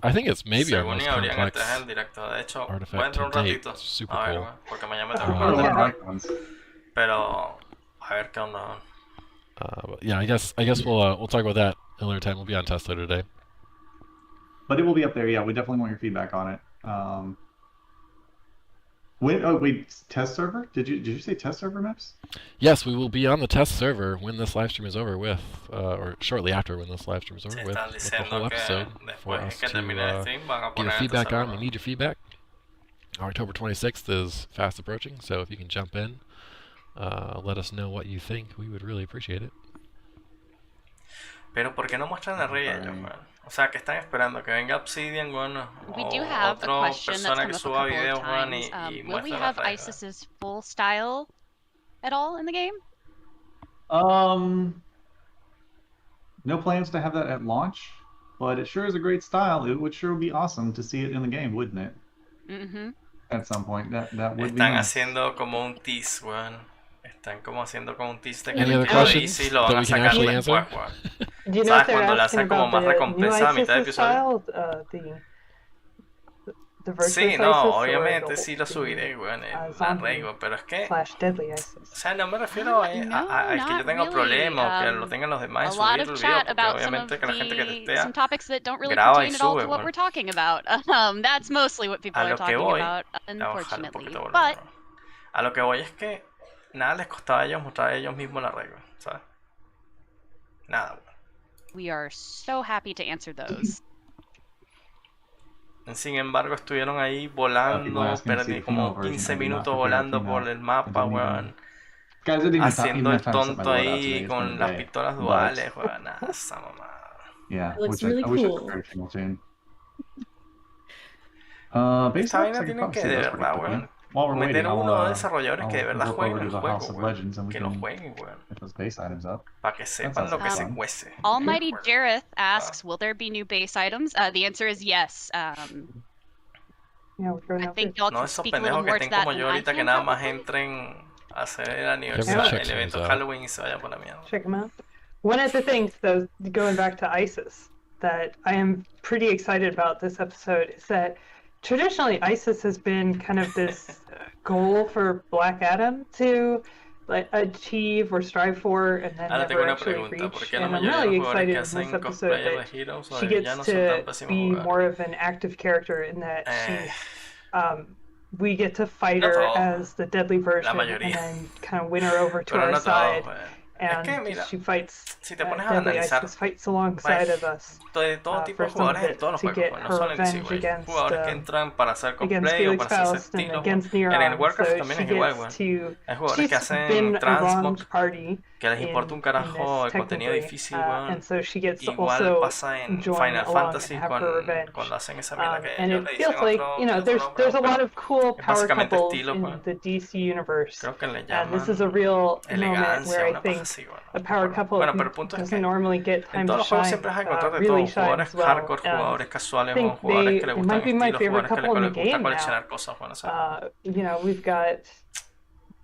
I think it's maybe our Según most y habrían complex. antes el directo. De hecho, voy a artifact entrar un to date. ratito. Super A ver, cool. weón, porque mañana me There tengo are a que lot dormir. of icons. Pero, a ver qué onda. But yeah, I guess we'll talk about that another time. We'll be on test later today. But it will be up there. Yeah, we definitely want your feedback on it. Wait, test server? Did you say test server maps? Yes, we will be on the test server when this live stream is over with, or shortly after when this live stream is over Se with están the diciendo whole que episode for después us que termine el to stream van a give poner este feedback on. We server. need your feedback. October 26th is fast approaching, so if you can jump in, let us know what you think. We would really appreciate it. Pero ¿por qué no muestran a Rey ellos, weón? O sea, que están esperando que venga Obsidian, weón, We o do have a otra question that's persona come que up a suba couple videos, of weón, times. y Will we muestren a have Rey. Isis's full style at all in the game? No plans to have that at launch, but it sure is a great style. It would sure be awesome to see it in the game, wouldn't it? Mm-hmm. At some point, that would be Están nice. haciendo como un tease, weón. Están como haciendo como un tease de Any que other lo de questions Easy lo that van a we can sacar actually después, answer? weón. Do you know ¿Sabes if they're cuando le asking hacen como about más the new recompensa a mitad de ISIS episodio? style, the virtuous Sí, ISIS, no, or obviamente the- sí lo the, subiré, weón, la zombie arreglo, pero es que, / deadly o ISIS? sea, no me refiero a que yo not tenga really. problema o que lo tengan los demás A en lot subir of el video, chat porque about some of obviamente que la gente que some testea topics that don't really graba y pertain at all sube, to what weón. we're talking about. That's mostly what people A are lo que talking voy, about, ojalá un unfortunately. poquito But volver, a lo que voy es que nada les costaba a ellos mostrar a ellos mismos la regla, ¿sabes? Nada, weón. we are so happy to answer those. Sin embargo, estuvieron ahí people volando, asking to see perdí the female como version. 15 I did not minutos prepare a volando por female. el mapa, I didn't even- weón. Guys, I didn't even Haciendo el have time to set my tonto loadout today. ahí It's been con a las day. pistolas But, duales, weón. Nada, esa mamada. yeah, It looks which really I wish I cool. prepared female tune. Base Esta maps, vaina I could tienen probably que see de those pretty verdad, quickly. weón, While we're meter waiting, uno de desarrolladores que de verdad walk jueguen over el to the House juego, of Legends and weón. we Que lo can jueguen, weón. get those base items up. Para que sepan sounds lo que se fun. cuece. Almighty Juego. Jareth asks, will there be new base items? The answer is yes. Yeah, we're going I over. think y'all No can esos speak a little pendejos que more to estén that como than yo I ahorita que can, nada más probably. entren a hacer el Everyone check el evento things out. Halloween y se vaya por la mierda. Check them out. One of the things, though, going back to ISIS, that I am pretty excited about this episode is that traditionally ISIS has been kind of this goal for Black Adam to like achieve or strive for, and then Ahora tengo never una actually pregunta, ¿por reach. qué la And I'm mayoría de really los jugadores excited que in this hacen episode cosplay de that Heroes o she de gets villanos son to tan pésimos be jugadores? more of an active character in that Eh, we get to fight no her todos, as the deadly version and mayoría. then kind of win her over to pero our no side. todos, weón. And que, mira, she fights, si te pones a deadly analizar, ISIS fights alongside of us de todo tipo for de some of jugadores en it, todos los to juegos, get pues, no her solo en sí, revenge güey. against, Jugadores que entran para hacer against cosplay o Felix para hacer ese Faust and estilo. against En el Neron. Warcraft So también she es igual, gets güey. to, Hay jugadores que she's been hacen a transmog, wronged party que les importa un in carajo this el contenido technically, difícil, güey. and so she gets to Igual also pasa en join Final along Fantasy and have her revenge. cuando hacen esa mierda que And ellos it le feels dicen like, otro, you know, otro nombre, there's a lot pero of cool es power básicamente couples estilo, in güey. the DC universe. Creo que le And this llaman is a real moment elegancia, where I una think paja así, güey. a power couple Bueno, who pero el punto es doesn't que normally get en time todos to los juegos shine siempre vas a encontrar de really todo, jugadores shines well. hardcore, And jugadores I casuales, think jugadores que le it gustan might be my estilos, favorite jugadores que couple in les the gusta game now. coleccionar cosas, bueno, o sea, You know, we've got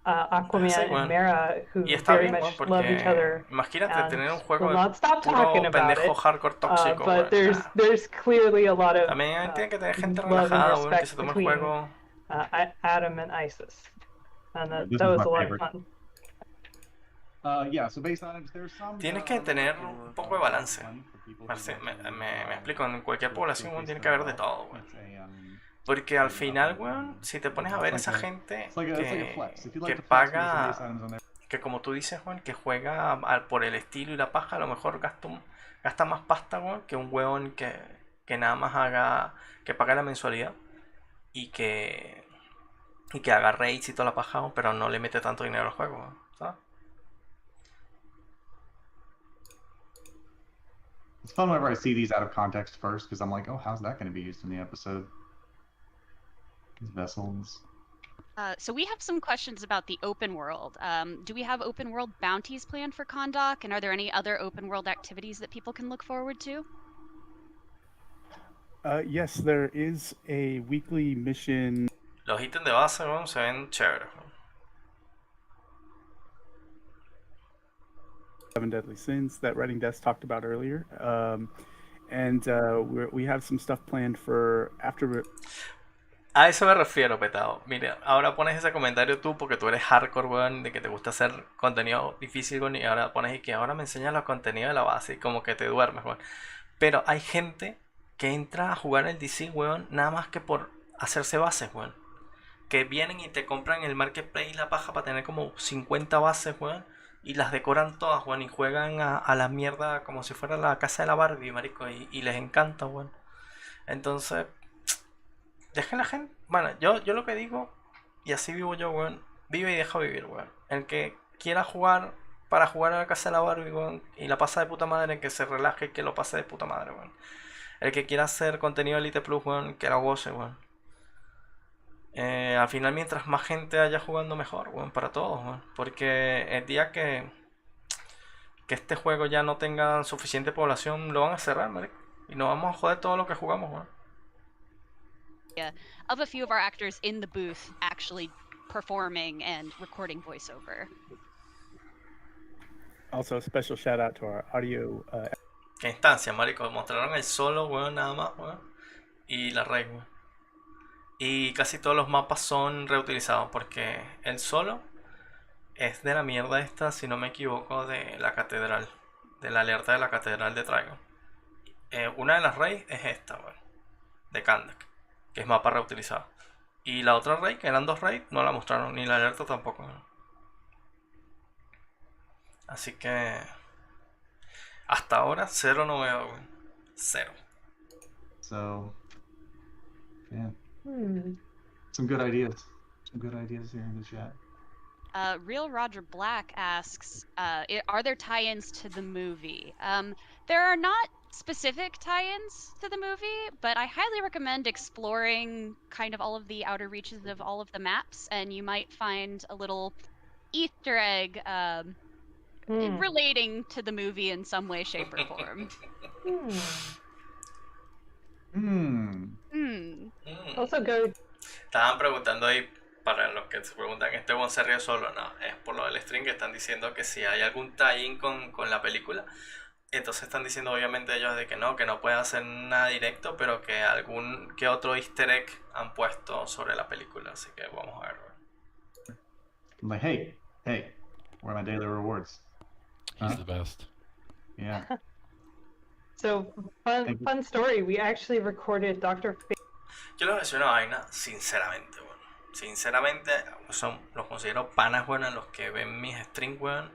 Aquaman sí, bueno. and Mera who Y está very bien, much bueno, love each porque other. imagínate And tener un juego will de not stop puro talking about pendejo it. hardcore tóxico, But bueno, there's clearly a lot of también tiene que tener gente love and relajada, bueno, que respect se tome el between juego. Adam and Isis, and This that is was my a lot favorite. of fun. Yeah, so based on it, there's some. Tienes que tener un poco de balance. Me explico, en cualquier población bueno, tiene que haber de todo, bueno. Porque al final, weón, si te pones a ver esa gente que paga, que como tú dices, weón, que juega por el estilo y la paja, a lo mejor gasta más pasta, weón, que un weón que nada más haga, que paga la mensualidad y que haga raids y toda la paja, weón, pero no le mete tanto dinero al juego, weón, ¿sabes? It's fun whenever I see these out of context first because I'm like, oh, how's that going to be used in the episode? These vessels. So we have some questions about the open world. Do we have open world bounties planned for Kondak, and are there any other open world activities that people can look forward to? Yes, there is a weekly mission. Los ítems de base, weón, se ven chéveres. 7 Deadly Sins that Writing Desk talked about earlier. And we have some stuff planned for after. A eso me refiero, petado. Mira, ahora pones ese comentario tú porque tú eres hardcore, weón, de que te gusta hacer contenido difícil, weón, y ahora pones y que ahora me enseñas los contenidos de la base y como que te duermes, weón. Pero hay gente que entra a jugar el DC, weón, nada más que por hacerse bases, weón. Que vienen y te compran el marketplace y la paja para tener como 50 bases, weón. Y las decoran todas, weón. Y juegan a la mierda como si fuera la casa de la Barbie, marico. Y les encanta, weón. Entonces, dejen la gente. Bueno, yo lo que digo, y así vivo yo, weón. Vive y deja vivir, weón. El que quiera jugar para jugar a la casa de la Barbie, weón. Y la pasa de puta madre, que se relaje y que lo pase de puta madre, weón. El que quiera hacer contenido Elite Plus, weón, que lo goce, weón. Al final, mientras más gente haya jugando, mejor, weón, para todos, weón. Porque el día que este juego ya no tenga suficiente población, lo van a cerrar, marico. Y nos vamos a joder todo lo que jugamos, weón. Of a few of our actors in the booth actually performing and recording voiceover. Also, a special shout out to our audio. Qué instancia, marico. Mostraron el solo, weón, nada más, weón. Y la raid, weón. Y casi todos los mapas son reutilizados porque el solo es de la mierda esta, si no me equivoco, de la catedral. De la alerta de la catedral de Dragon. Una de las raids es esta, weón. De Kandak. Que es mapa reutilizado. Y la otra raid, que eran 2 raids, no la mostraron, ni la alerta tampoco, weón. Así que... hasta ahora, cero novedad, weón. Cero. So, yeah. Some good ideas. Some good ideas here in the chat. Real Roger Black asks, are there tie-ins to the movie? There are not specific tie-ins to the movie, but I highly recommend exploring kind of all of the outer reaches of all of the maps, and you might find a little Easter egg relating to the movie in some way, shape, or form. Also go. Estaban preguntando ahí, para los que se preguntan, ¿este one se ríe solo? No, es por lo del stream que están diciendo que si hay algún tie-in con la película. Entonces están diciendo obviamente ellos de que no pueden hacer nada directo, pero que algún que otro easter egg han puesto sobre la película. Así que vamos a ver. I'm like, hey, where are my daily rewards? He's the best. Yeah. So fun story. We actually recorded Dr. Yo les voy a decir una vaina, sinceramente, bueno. Sinceramente, los considero panas, bueno, los que ven mis streams, weón.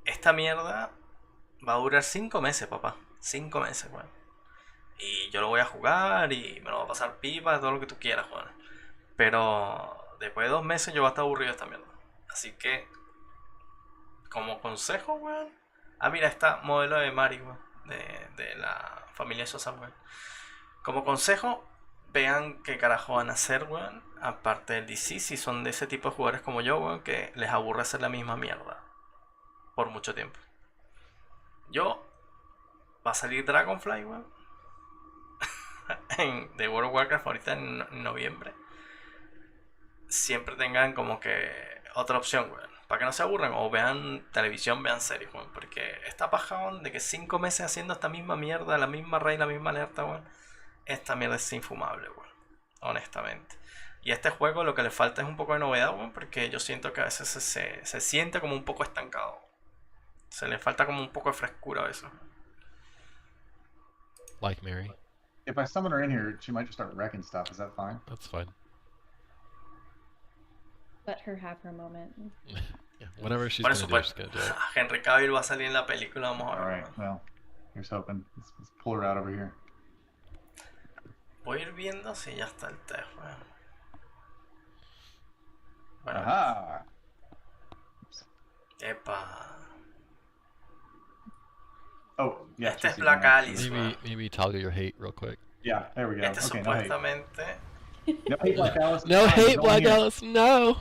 Esta mierda va a durar 5 meses, papá. 5 meses, weón. Y yo lo voy a jugar y me lo voy a pasar pipa, todo lo que tú quieras, weón. Pero después de 2 meses yo voy a estar aburrido de esta mierda. Así que, como consejo, weón. Ah, mira, está modelo de Mari, weón. De la familia Sosa, weón. Como consejo, vean qué carajo van a hacer, weón. Aparte del DC, si son de ese tipo de jugadores como yo, weón, que les aburre hacer la misma mierda por mucho tiempo. Va a salir Dragonfly, weón. De World of Warcraft ahorita en noviembre. Siempre tengan como que otra opción, weón. Para que no se aburran o vean televisión, vean series, weón. Porque esta paja, weón, de que 5 meses haciendo esta misma mierda, la misma raid, la misma alerta, weón. Esta mierda es infumable, weón. Honestamente. Y a este juego lo que le falta es un poco de novedad, weón. Porque yo siento que a veces se siente como un poco estancado. Se le falta como un poco de frescura a eso. Like Mary. If I summon her in here, she might just start wrecking stuff. Is that fine? That's fine. Let her have her moment. Yeah, whatever she's Por gonna eso, do, pues, she's gonna do it. Henry Cavill va a salir en la película, vamos a ver. Alright, well, here's hoping. Let's pull her out over here. Voy a ir viendo si ya está el test, weón. Bueno, Aha! epa. Oh, yeah. Este es she's Black even there. Alice. Maybe toggle your hate real quick. Yeah, there we go. Este Okay, no hate. supuestamente. No hate, Black Alice. No Fine, hate, no Black one here. Alice, no!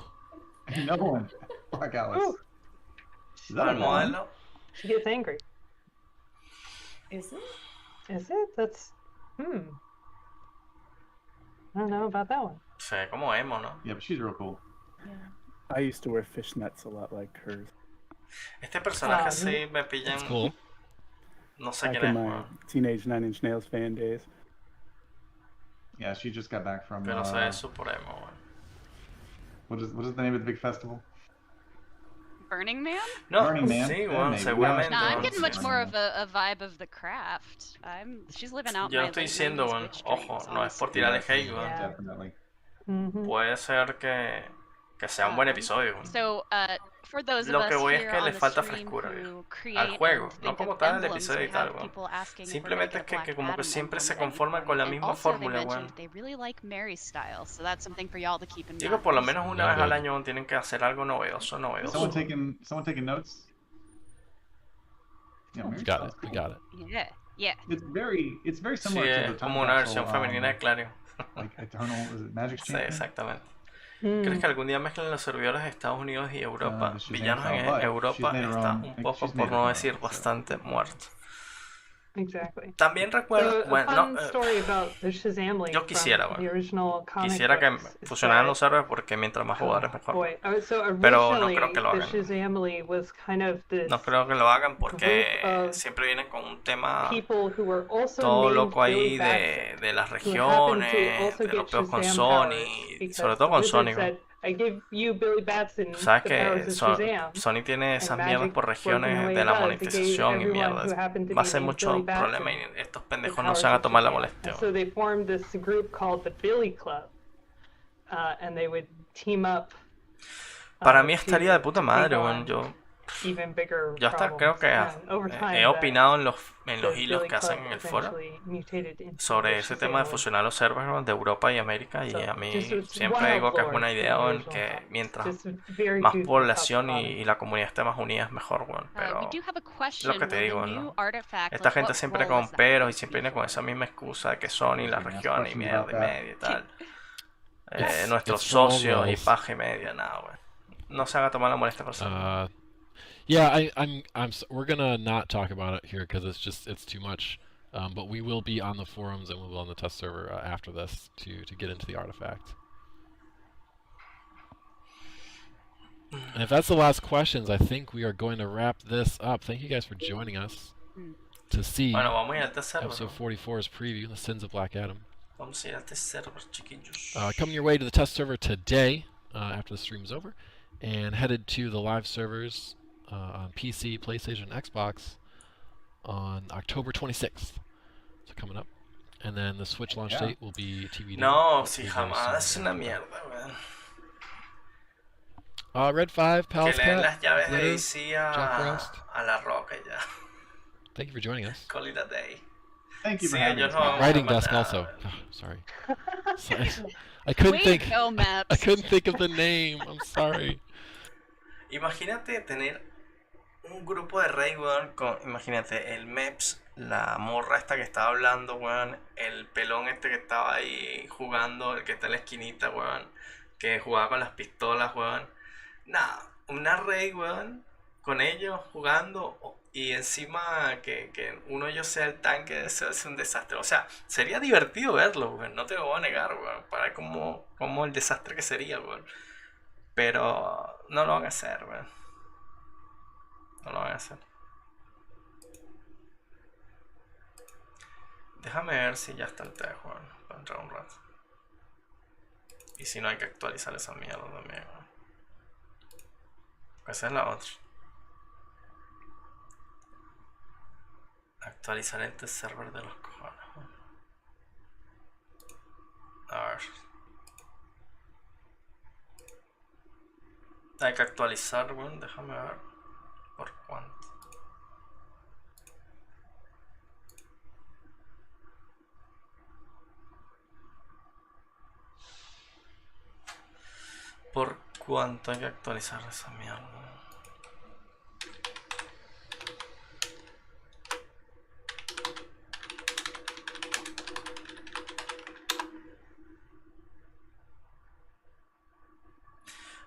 No one. Black Alice. Ooh. Is that El a one? modelo. She gets angry. Is it? Is it? That's I don't know about that one. Se ve como emo, ¿no? Yeah, but she's real cool. Yeah. I used to wear fishnets a lot like hers. Este personaje sí me pillan. That's cool. No sé Back quién in es, my weón. teenage Nine Inch Nails fan days. Yeah, she just got back from. Pero se ve supremo, weón. What is the name of the big festival? Burning Man? No, Burning Man. sí, Yeah, weón, maybe. seguramente. No, I'm weón, getting sí. much more of a vibe of the craft. She's living out Yo my no estoy late diciendo, 90s weón, witch ojo, dreams, no es por honestly. tirarle hate, weón. Yeah. Definitely. Mhm. Puede ser que sea un buen episodio, weón. So, for those of Lo us que voy es here que on le the falta stream frescura, who create al juego, and no think como of tal el emblems, episodio we y tal, have weón. people asking if we're gonna Simplemente get es a que Black como que Adam siempre se emblem at any conforman con la point. misma And also, they fórmula, mentioned weón. they really like Mary's style, so that's something for y'all to keep in Digo, por lo mind. menos una vez al Noted. año tienen que hacer algo novedoso. Someone taking notes? Yeah, Mary Got Styles, it. We cool. got it. Yeah, yeah. It's very Sí, similar to the es time como una capsule, versión femenina de Clario. like Eternal, is it Magic Sí, Champion? exactamente. Mm. ¿Crees que algún día mezclen los servidores de Estados Unidos y Europa? The Shazam Villanos style, en but Europa she's made her está own- un poco, she's por made no her decir own, so. bastante muerto. Exactly. También recuerdo, So, a bueno, fun no, story about the Shazam link yo quisiera, from the bueno. original comic Quisiera que books is fusionaran that- los servers porque mientras más jugadores mejor. Boy, so Pero no originally creo que lo the hagan. Shazam League was kind of this No creo que lo hagan porque group of siempre vienen con un tema people who were also todo named loco ahí Billy Batson, de las who happened to regiones, also de get los peos con Shazam Sony, powers, because sobre todo the con wizard Sony. said, I give you Billy Batson Tú sabes the powers que of Shazam. Sony tiene esas mierdas Magic por worked in the regiones way de it la does. It gave monetización y everyone mierdas. who happened to Va a be ser named mucho Billy Batson problema y estos the pendejos no powers se van a of tomar la Shazam. molestia. And so they formed this group called the Billy Club, and they would team up. Para mí to estaría de puta take madre, on bueno, even bigger yo hasta creo problems. que And over time, he opinado en los the hilos Billy que hacen Club en el foro eventually mutated into sobre the ese tema de Shazam fusionar los servers de Europa y América y So, a mí just it's siempre wild digo que es lore buena from idea the en original que comics. mientras Just very más goofy población top y la comunidad esté más unida es mejor, bueno, We pero do have a question. lo que te Will digo, the new ¿no? artifact, Esta like, gente what siempre role con is that peros going y to siempre be viene con for esa them? misma excusa de que Sony, la Ask región y questions mierda about y that. media y tal. Nuestros it's all socios y roles. paja y media, nada, güey. No se haga tomar la molestia por eso. Yeah, we're gonna not talk about it here because it's too much. But we will be on the forums and we will on the test server after this to get into the artifact. And if that's the last questions, I think we are going to wrap this up. Thank you guys for joining us to see Bueno, vamos a ir al tercero, episode 44's preview, The Sins of Black Adam. Vamos a ir al tercero, chiquillos. Coming your way to the test server today after the stream is over, and headed to the live servers on PC, PlayStation, Xbox on October 26th. So coming up. And then the Switch launch date will be TBD. No, si hopefully very jamás, es soon una after that. mierda, weón. Red 5, Que Pals le den Cat, las llaves de Glitter, DC Jack Frost. a la roca y ya. Thank you for joining us. Call it a day. Thank you for Sí, having ellos us. no man. van a Writing mandar desk nada, also. weón. Oh, sorry. I couldn't Way think. to go, Maps. I couldn't think of the name. I'm sorry. Imagínate tener un grupo de rey, weón, con, imagínate, el Meps, la morra esta que estaba hablando, weón, el pelón este que estaba ahí jugando, el que está en la esquinita, weón, que jugaba con las pistolas, weón. Nada, una rey, weón, con ellos jugando y encima que uno de ellos sea el tanque, eso es un desastre. O sea, sería divertido verlo, weón, no te lo voy a negar, weón, para como el desastre que sería, weón. Pero no lo van a hacer, weón. No lo van a hacer. Déjame ver si ya está el test, weón, para entrar un rato. Y si no hay que actualizar esa mierda también, weón. Esa es la otra. Actualizar el test server de los cojones, weón. A ver. Hay que actualizar, weón, déjame ver. ¿Por cuánto? ¿Por cuánto hay que actualizar esa mierda?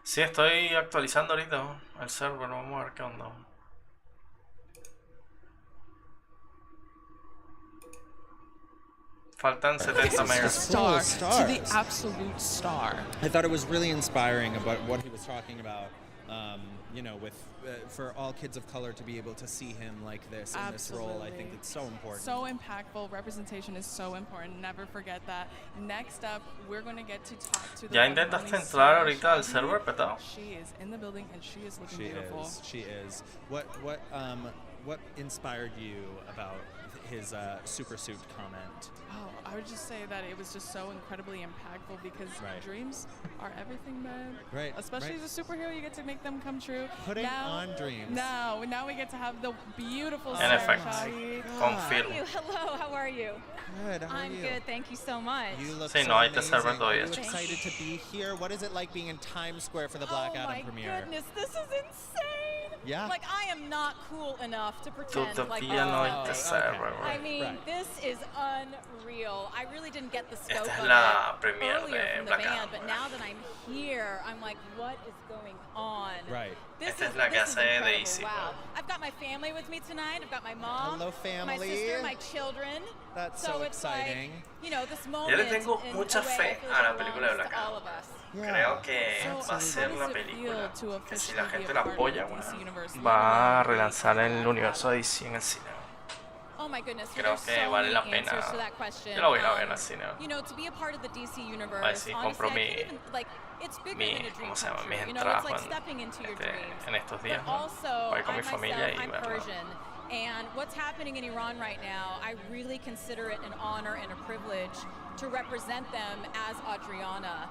Sí, estoy actualizando ahorita el server, vamos a ver qué onda. Faltan 70 megas. Star to the absolute star. I thought it was really inspiring about what he was talking about you know, with for all kids of color to be able to see him like this in this role. I think it's so important. So impactful. Representation is so important. Never forget that. Next up, we're going to get to talk to the Ya intentaste entrar ahorita al server petado. She is in the building and she is looking beautiful. She is. What inspired you about his super suit comment? Oh, I would just say that it was just so incredibly impactful because dreams are everything, man. Right. Especially as a superhero, you get to make them come true. Putting on dreams. Now we get to have the beautiful En Sarah efecto, Shahi. confirmo. Hello, how are you? Good. How are I'm you? good, thank you so much. You look Sí, so no, ahí te amazing. serven todavía, Are you chicos. excited to be here? What is it like being in Times Square for the Black Adam premiere? Oh my goodness, this is insane! Yeah. Like, I am not cool enough to pretend like Todavía no hay this te is serven, something. I güey. mean, this is unreal. I really didn't get the scope Esta es of la it premiere earlier de from the Black band, Adam, but güey. now that I'm here, I'm like, what is going on? Right. This Esta is, es la que this is hace incredible. Daisy, Wow. güey. I've got my family with me tonight. I've got my mom, Hello, my family. sister, my children. That's so so it's exciting. like, you know, this Yo moment le tengo in mucha a way fe feels a la like película de belongs Black to all Adam. of us. Creo que So, va a ser how la does it película feel to que si la officially gente be la a part of apoya, the DC bueno, universe? va a relanzar el universo de DC en el cine. Oh my goodness, Creo there's que so vale many la pena. answers to that question. Yo la voy a ir a ver al cine. You know, to be a part of the DC universe, A ver si honestly, compro I can't even, like, it's bigger than a dream ¿cómo se come llama? true. Mis You know, entradas it's like stepping into your dreams. en estos días, But ¿no? also, Voy con mi I familia myself, y I'm verla. Persian, and what's happening in Iran right now, I really consider it an honor and a privilege to represent them as Adriana.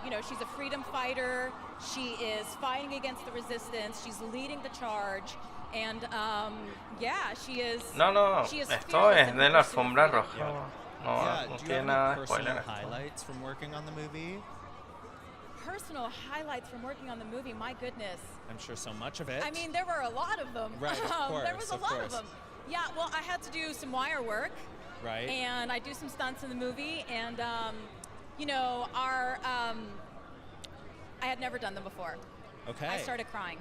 You know, she's a freedom fighter. She is fighting against the resistance. She's leading the charge. And yeah, she is. No, she is esto fearless es in de her la pursuit of alfombra freedom. roja. Yeah, No, no do you have tiene any nada de personal spoiler esto. highlights from working on the movie? Personal highlights from working on the movie, my goodness. I'm sure so much of it. I mean, there were a lot of them. Right, of course, there was a of lot course. of them. Yeah, well, I had to do some wire work. Right. And I do some stunts in the movie. And, you know, I had never done them before. Okay. I started crying.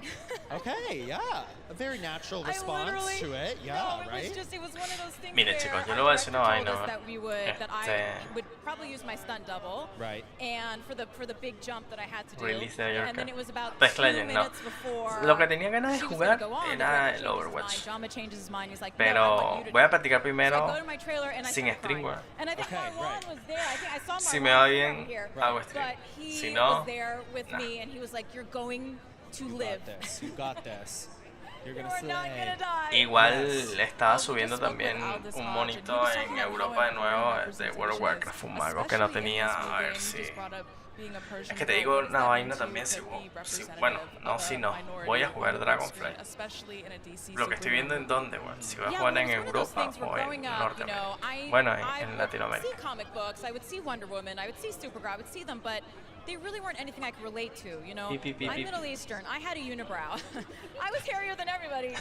Okay, yeah. A very natural I response literally- to it. Yeah, no, it right? was just, it was one of those things Mire, where chicos, yo our le voy a decir director una told vaina, us that we would, that I Este- would probably use my stunt double. Right. And for the big jump that I had to do. Release de York. And then it was about Pues 2 Legend, no. minutes before Lo que tenía ganas de she was jugar gonna go on, the era director el changes his Overwatch. mind, Jama changes his mind. He's like, no, I Pero want you to voy a do it. practicar So I primero go to my trailer and I sin start crying. streamwear. And I think Okay, Marlon right. was there. I think I saw Marlon Si me va from bien, here. hago stream. But he Si no, was there with nah. me and he was like, you're going to You live. got this. You got this. You're You gonna are not slay. gonna die. Igual Yes. estaba Well, subiendo just spoke también with Aldous un Hodge, monito and he was en talking about Europa how de nuevo important de World of representation Warcraft, is, fue un mago que no especially in tenía, this a movie, ver and you si... just brought up being a Persian Es que te girl, digo what does una that vaina mean to también, you si, to be si representative bueno, no, of si a no, minority voy a on jugar the big Dragonfly. screen, especially in a DC Lo que estoy viendo en superhero dónde, bueno, si voy a Yeah, jugar well, en it was one of those Europa things where o en growing up, you know, Norteamérica. Bueno, I en would Latinoamérica. see comic books, I would see Wonder Woman, I would see Supergirl, I would see them, but they really weren't anything I could relate to, you know? Beep, beep, beep, I'm beep. Middle Eastern, I had a unibrow. I was hairier than everybody.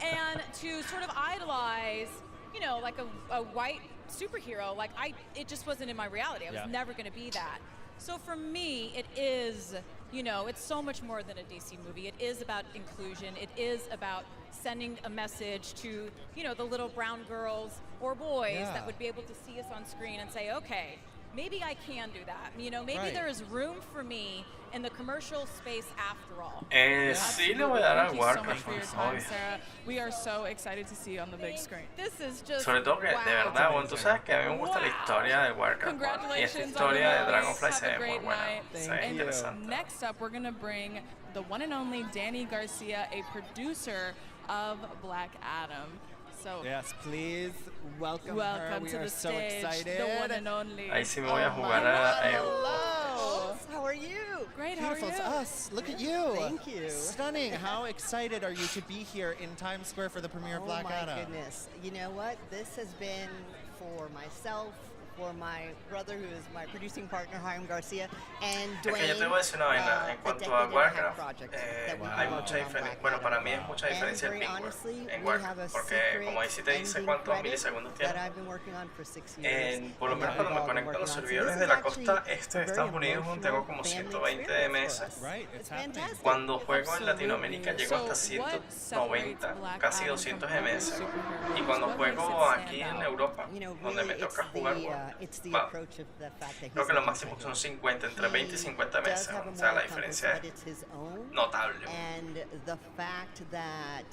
And to sort of idolize, you know, like a white superhero, like it just wasn't in my reality. I was Yeah. never gonna be that. So for me, it is, you know, it's so much more than a DC movie. It is about inclusion. It is about sending a message to, you know, the little brown girls or boys Yeah. that would be able to see us on screen and say, okay, maybe I can do that. You know, maybe Right. there is room for me in the commercial space after all. Sí le voy a dar al Thank you so much Warcraft, for your time, obvio. Sarah. We are so excited to see you on the big screen. This is just Sobre todo que, de wow. verdad, bueno, tú sabes que a mí me gusta la Wow. historia de Warcraft. bueno, Y esta Congratulations on historia de the Dragonfly release. se Have ve a muy great buena. night. Se ve Thank you. interesante. Next up, we're going to bring the one and only Danny Garcia, a producer of Black Adam. So, Yes, please welcome her. welcome We to are the so stage, excited. the one and only. Ahí sí me voy a jugar Hello. How are you? Great, how are Beautiful. you? It's us. Look at you. Thank you. Stunning. How excited are you to be here in Times Square for the premiere of Black Oh my Adam? goodness. You know what? This has been for myself, for my brother who is my producing partner, Hiram Garcia, and Es que Dwayne. yo te voy a decir una vaina, en a cuanto decade a and a half Warcraft, project that we've hay been mucha working on diferencia, Black bueno, Adam. para mí es mucha And diferencia el very pingüe honestly, en we have Warcraft, a porque como ahí sí te dice ending cuántos credit milisegundos that tiene. I've been working on for 6 years. Por lo and menos that cuando me we've all been conecto a los working on. So servidores this de is la actually costa este de a very Estados Unidos, tengo emotional como family 120 experience for MS. us. Right, it's happening. fantastic. Cuando juego en Absolutely. Latinoamérica llego hasta So, what 190, separates Black casi Adam 200 from other MS. superheroes? Y cuando What juego makes it aquí stand en out? Europa, You know, donde me really, it's toca jugar, the it's the Well, approach of the fact that creo he's que lo an máximo insider. son 50, entre 20 y 50 He does meses. have a O sea, la moral compass, diferencia but es it's his own. notable. And the fact that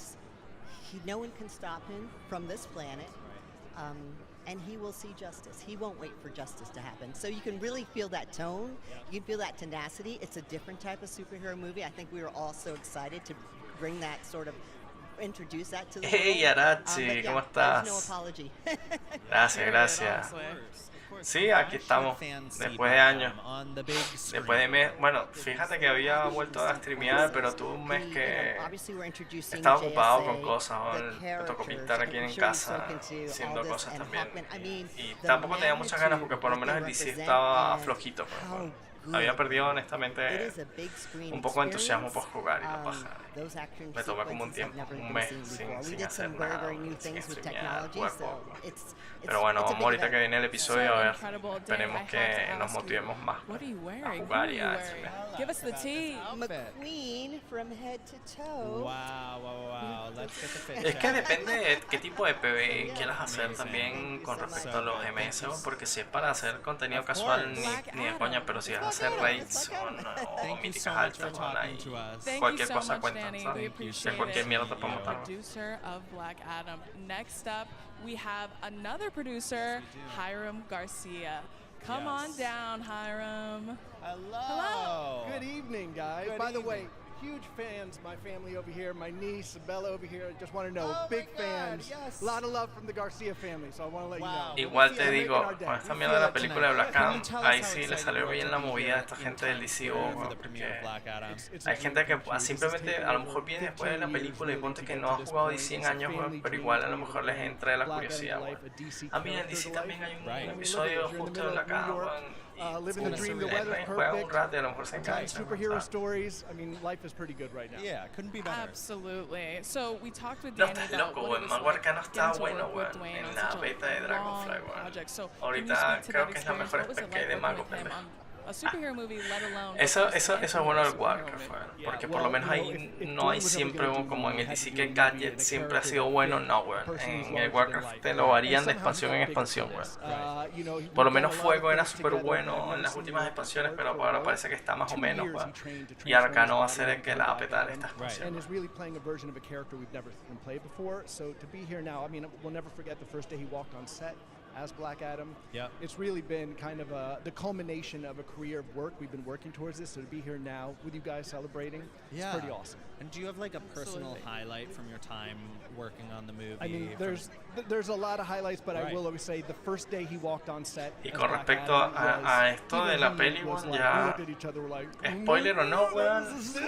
no one can stop him from this planet, and he will see justice. He won't wait for justice to happen. So you can really feel that tone. You can feel that tenacity. It's a different type of superhero movie. I think we were all so excited to bring that sort of, introduce that to the Hey, world. Arachi, ¿cómo There's no estás? apology. Gracias, gracias. Sí, aquí estamos, después de años. Después de mes, bueno, fíjate que había vuelto a streamear, pero tuve un mes que estaba ocupado con cosas. Me tocó pintar aquí en casa, haciendo cosas también. Y tampoco tenía muchas ganas porque por lo menos el DC estaba flojito. Pues, había perdido honestamente un poco de entusiasmo por jugar y la paja. Me tomé como un tiempo, un mes sin hacer nada, sin streamear, jugar poco. Pero bueno, vamos ahorita que viene el episodio, a ver, esperemos que nos motivemos más a jugar y a streamear. Give us the tea. McQueen from head to toe. Wow. Let's get the fit Es que check. depende de qué tipo de PvE quieras hacer también con respecto a los MS, porque si es para hacer contenido casual ni de coña, pero si vas a hacer raids o míticas altas o cualquier cosa cuenta, ¿sabes? Que cualquier mierda te puede matar. Producer of Black Adam. Next up, we have another producer, Hiram Garcia. Come on down, Hiram. Hello. Good evening, guys. Good By the evening. way, huge fans. My family over here, my niece, Bella over here. I just want to know, Oh big my God, fans. yes. A lot of love from the Garcia family, so I want to let you know. Igual te digo, con esta mierda de la película de Black Adam, ahí sí le salió bien la movida a esta gente del DCU, porque hay gente que simplemente a lo mejor viene después de la película y ponte que no ha jugado DC en años, pero igual a lo mejor les entra la curiosidad. Ah, mira, en DC también hay un episodio justo de Black Adam, living the dream, the weather's juega un perfect. rato y a lo mejor se engancha. Superhero stories. I mean, life is pretty good right now. Yeah, couldn't be better. Absolutely. So we talked with No, Danny estás about loco, what güey. it was Mago like Arcano está getting to bueno, work with güey. Dwayne En on la such a beta de Dragonfly, long güey. project. So can you Ahorita speak to creo that que es la experience? mejor What was it spec que hay like de working Mago, with him pendejo. on a superhero movie, let alone Eso just an es bueno del superhero Warcraft, movie? porque por lo menos ahí no hay siempre como en el DC que el gadget siempre ha sido bueno, no, güey. En el Warcraft te lo varían de expansión en expansión, güey. Por lo menos Fuego era súper bueno en las últimas expansiones, pero ahora parece que está más o menos, güey. Y Arcano va a ser el que la va a petar esta expansión. And is really playing a version of a character we've never seen played before. So to be here now, I mean, we'll never forget the first day he walked on set as Black Adam. Yep. It's really been kind of the culmination of a career of work. We've been working towards this, so to be here now with you guys celebrating, it's pretty awesome. And do you have like a personal highlight from your time working on the movie? I mean, there's a lot of highlights, but I will always say the first day he walked on set. Y as con Black respecto Adam a esto de la he peli, was weón, like, ya we looked at each other, we're like, spoiler o no, weón, this is it,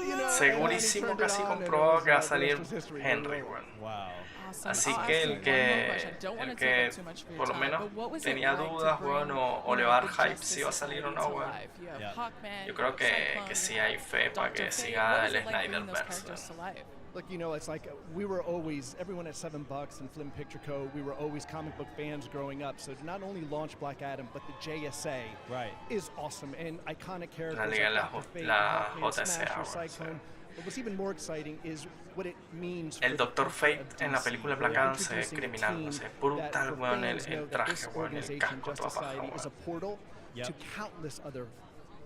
you know, segurísimo, and then he casi turned it on, and it comprobado was que va a like, the salir rest was history. Henry, weón. Wow. Awesome. Así I'll que ask el you one more que question. I don't want to take up too much of your por lo time, menos but what was it tenía like to dudas, bring, weón, o you le know, va a the dar hype Justice si va a salir o League no, to weón. life? You have Yeah. Hawkman, Yo creo que Cyclone, sí hay fe para Dr. que Fate. siga What el was it like bringing those Snyderverse. characters to life? Look, you know, it's like we were always, everyone at $7 and Flim Picture Co., we were always comic book fans growing up. So to not only launch Black Adam, but the JSA is awesome. And iconic characters like Liga, Dr. Fate, la Hawkman, JSA, Smasher, bueno, Cyclone. But what's even more exciting is what it means El for Dr. the Fate future of en la DC. película We're Black Adam se ve introducing a criminal, team no sé, that brutal, for weón, fans know el that traje, this weón, el organization, casco, toda Justice paja, Society, is a weón. portal Yep. to countless other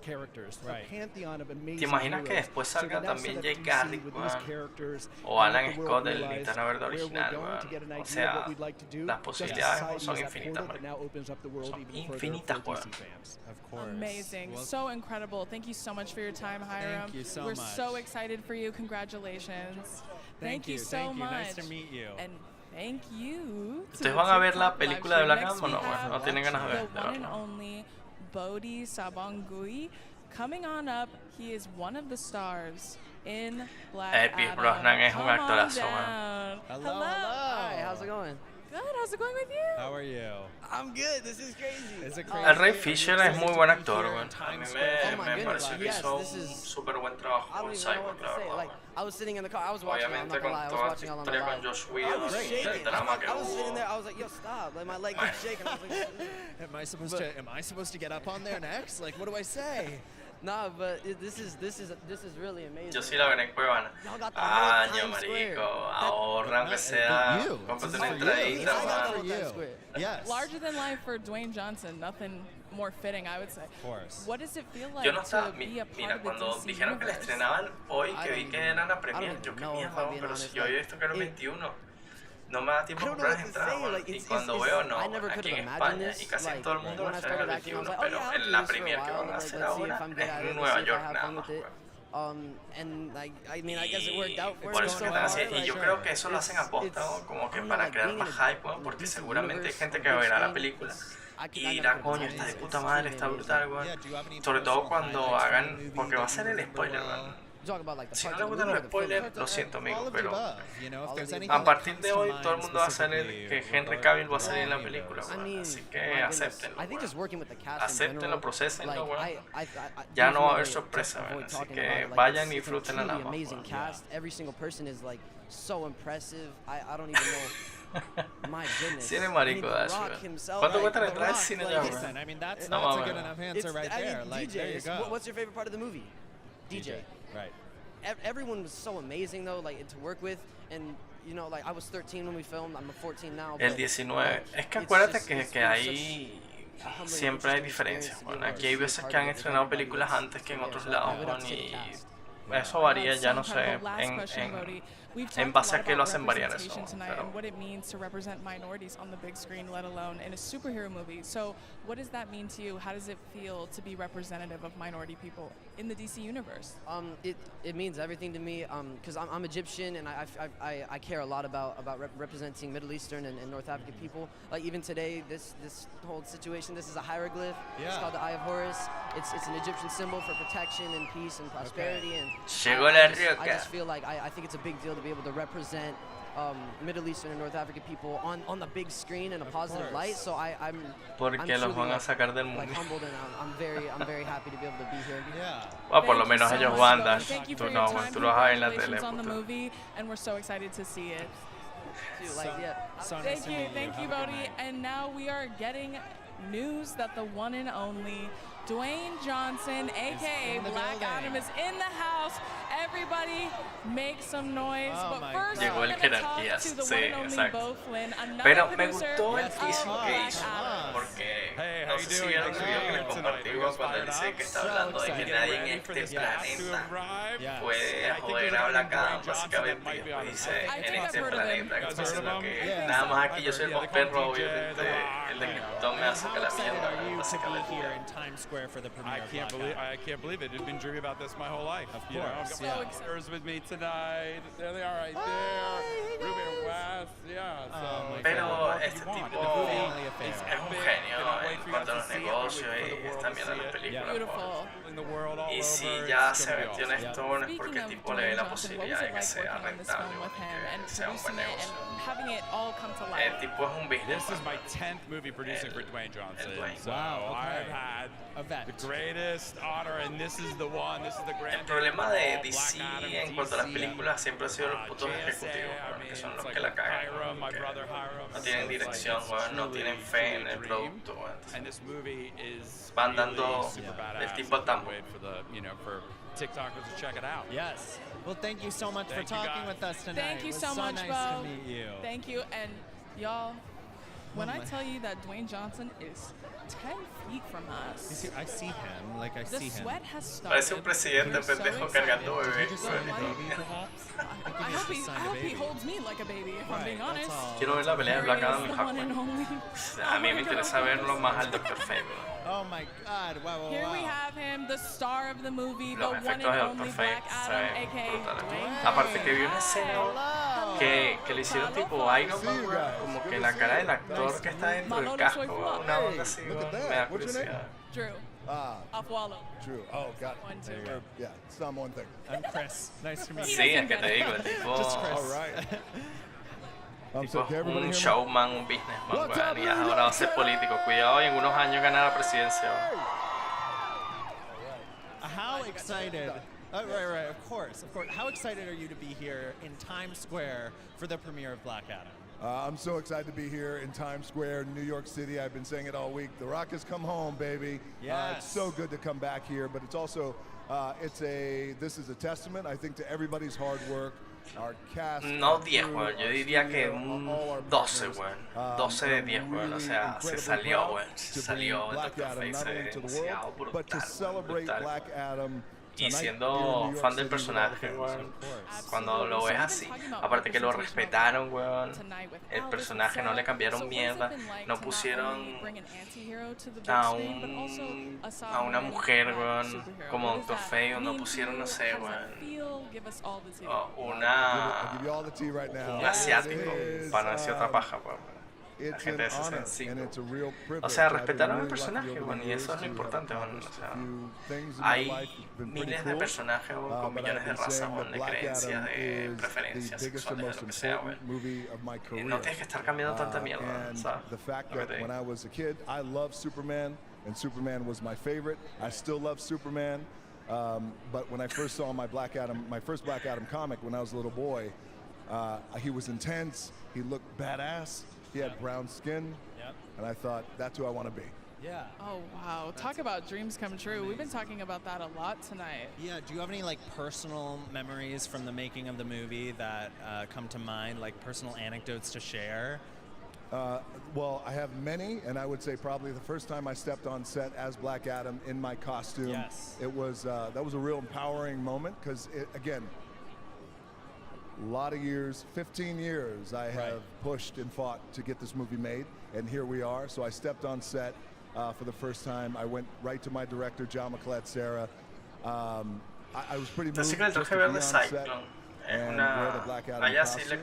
characters, Right. a pantheon of amazing ¿Te imaginas que heroes. después So salga now también set up Jake DC Garrick, with these weón, characters, o and Alan let the world Scott del realize Linterna Verde where we're original, going to get weón? an O idea of sea, what we'd like to do. las Justice posibilidades Society son is that infinitas, portal that weón. now opens up the world Son even further infinitas, for DC weón. fans. Of course. Amazing. Well, So incredible. Thank you so much for your time, Hiram. Thank you so We're much. so excited for you. Congratulations. Thank you so thank you. much. Nice to meet you. And thank you. to ¿Ustedes the van a ver la TikTok película de livestream. Black Next Adam o we no? have ¿No tienen ganas de the verla? one and only Bodhi Sabangui. Coming on up, he is one of the stars in Black Pierce Adam. Brosnan es un Come on actorazo, down. Hello. Hi, how's it going? Good, how's it going with you? How are you? I'm good. This is crazy. Is it El Ray Fisher es muy buen actor, here weón. in A Times mí Square. Oh my me goodness, pareció que yes, hizo this un is- súper buen trabajo I don't con even know Cyborg, what to la say. verdad, Like, weón. I was sitting in the car. I was watching it. I'm Obviamente not con gonna lie. I was toda esta watching all on the historia con live. Josh I Whedon was y el shaking. drama que I was sitting hubo. there. I was like, yo, stop. Like, my leg keeps shaking. I was like, Am I supposed to get up on there next? Like, what do I say? Nah, but this is really amazing. Yo sí la veré en Cuevana. Año, marico. Ahorra aunque sea. Cómprate una entradita, man. Larger than life for Dwayne Johnson. Nothing more fitting, I would say. Of course. What does it feel like Yo no to estaba. be a part Mira, of the cuando DC dijeron que la universe? estrenaban hoy, que vi que era la premier, yo qué mierda, pero si yo había visto que era el 21. No me da tiempo a comprar las entradas, y cuando veo, no, aquí en España, y casi en todo el mundo lo estrena el 21, pero en la premier que van a hacer ahora es en Nueva York nada más. And like, I mean, I guess it worked out for Por us eso so que están far. haciendo, y yo creo que eso lo hacen a posta, como que para crear más hype, porque seguramente hay gente que verá la película y dirá, coño, está de puta madre, está brutal, weón. Sobre todo cuando hagan, porque va a ser el spoiler, weón. Si no le gustan los spoilers, lo siento, amigo, pero a partir de hoy todo el mundo va a saber que Henry Cavill va a salir en la película, weón. Así que acéptenlo, acéptenlo, procesenlo, weón. Ya no va a haber sorpresa, weón. Así que vayan y disfruten la nada más, weón. Every single person is like so impressive. I don't even know. My goodness. Cine marico, Dash, ¿cuánto cuesta la entrada al cine ya, bro? I mean, that's a good enough answer right there. Like, there you go. What's your favorite part of the movie? DJ. Right. Everyone was so amazing though, like to work with, and you know, like I was 13 when we filmed. I'm 14 now. El 19. Es que acuérdate que ahí siempre hay diferencias. Bueno, aquí hay veces que han estrenado películas antes que en otros lados, bueno, y eso varía, ya no sé, en base a qué lo hacen variar eso. Pero what it means to represent minorities on the big screen, let alone in a superhero movie. So, what does that mean to you? How does it feel to be representative of minority people in the DC universe? It means everything to me, because I'm Egyptian and I care a lot about representing Middle Eastern and North African people. Like even today, this whole situation, this is a hieroglyph. It's called the Eye of Horus. It's an Egyptian symbol for protection and peace and prosperity. And I just feel like I think it's a big deal to be able to represent Middle Eastern and North African people on the big screen in a positive light. So I'm porque los van a sacar del mundo. Like humbled, and I'm very happy to be able to be here. Bueno, por lo menos ellos van, Dash. Tú no, tú lo vas a ver en la tele. On the movie, and we're so excited to see it. Thank you, Bodhi. And now we are getting news that the one and only Dwayne Johnson, aka Black Adam, is in the house. Everybody make some noise. But first, we're going to talk to the one and only Bo Flynn, another producer of Black Adam. Porque no sé si vieron su video que les compartimos cuando él dice que está hablando de que nadie en este planeta puede joder a Black Adam, básicamente. Y después dice, en este planeta, que diciendo que nada más aquí yo soy el más perro, obviamente, el de que Tom me hace que la mierda, básicamente. I can't believe it. I've been dreaming about this my whole life. Of course, Stars with me tonight. There they are right there. Ruby and West. Yeah. So, pero este tipo es un genio en cuanto a los negocios y está viendo las películas. Y si ya se metió en esto es porque el tipo le ve la posibilidad de que sea rentable y que sea un buen negocio. El tipo es un business. This is my 10th movie producing for Dwayne Johnson. So wow, I've had the greatest honor, and this is the one. This is the grand. El problema de DC en cuanto a las películas siempre ha sido los putos ejecutivos, que son los que la cagan, no tienen dirección, no tienen fe en el producto, van dando el tipo al tambo. TikTokers to check it out. Yes. Well, thank you so much for talking with us tonight. Thank you so much, nice Bo. to meet you. Thank you, and y'all, when I tell you that Dwayne Johnson is 10 feet from us. I see him, like I see him. The sweat has started. Parece un presidente pendejo cargando bebé. I hope he holds me like a baby, if I'm being honest. Quiero ver la pelea de Black Adam y Hawkman. A mí me interesa verlo más al Dr. Fate. Oh my God! Wow! Here we have him, the star of the movie, the Los one and efectos de only Dr. Fate Black Adam, aka Dwayne. Aparte que vi una escena que le hicieron tipo Iron Man, como que la cara del actor que está dentro del casco, una onda así, me da curiosidad. Drew. Afualo. Drew. Oh, got it. 1, 2. Yeah, it's not one thing. I'm Chris. Nice to meet you. Sí, es que te digo, el tipo All right. tipo un showman, un businessman, weón, y ahora va a ser político. Cuidado, y en unos años gana la presidencia. How excited? Right, of course. How excited are you to be here in Times Square for the premiere of Black Adam? I'm so excited to be here in Times Square, New York City. I've been saying it all week. The Rock has come home, baby. It's so good to come back here, but it's also, this is a testament, I think, to everybody's hard work. Our cast, no 10, weón. Yo diría que un 12, weón. 12 de 10, weón. O sea, se salió, weón. Se salió el Dr. Fate demasiado brutal. Y siendo fan del personaje, weón, cuando lo ves así, aparte que lo respetaron, weón, el personaje no le cambiaron mierda, no pusieron a una mujer, weón, como Dr. Fate, o no pusieron, no sé, weón, un asiático, para no decir otra paja, weón. La gente de 65. O sea, respetaron al personaje, bueno, y eso es lo importante, bueno, o sea, hay miles de personajes con millones de razas, bueno, de creencias, de preferencias sexuales, de lo que sea, bueno. Y no tienes que estar cambiando tanta mierda, ¿sabes? When I was a kid, I loved Superman, and Superman was my favorite. I still love Superman, but when I first saw my first Black Adam comic when I was a little boy, he was intense, he looked badass. He had brown skin, and I thought, that's who I want to be. Yeah. Oh, wow. Talk about dreams come true. Amazing. We've been talking about that a lot tonight. Yeah. Do you have any, like, personal memories from the making of the movie that come to mind, like personal anecdotes to share? Well, I have many, and I would say probably the first time I stepped on set as Black Adam in my costume, it was that was a real empowering moment because, again, a lot of years, 15 years, I have pushed and fought to get this movie made, and here we are. So I stepped on set for the first time. I went right to my director, John Sarah. I was pretty moved just to be on set and wear the Black Adam costume.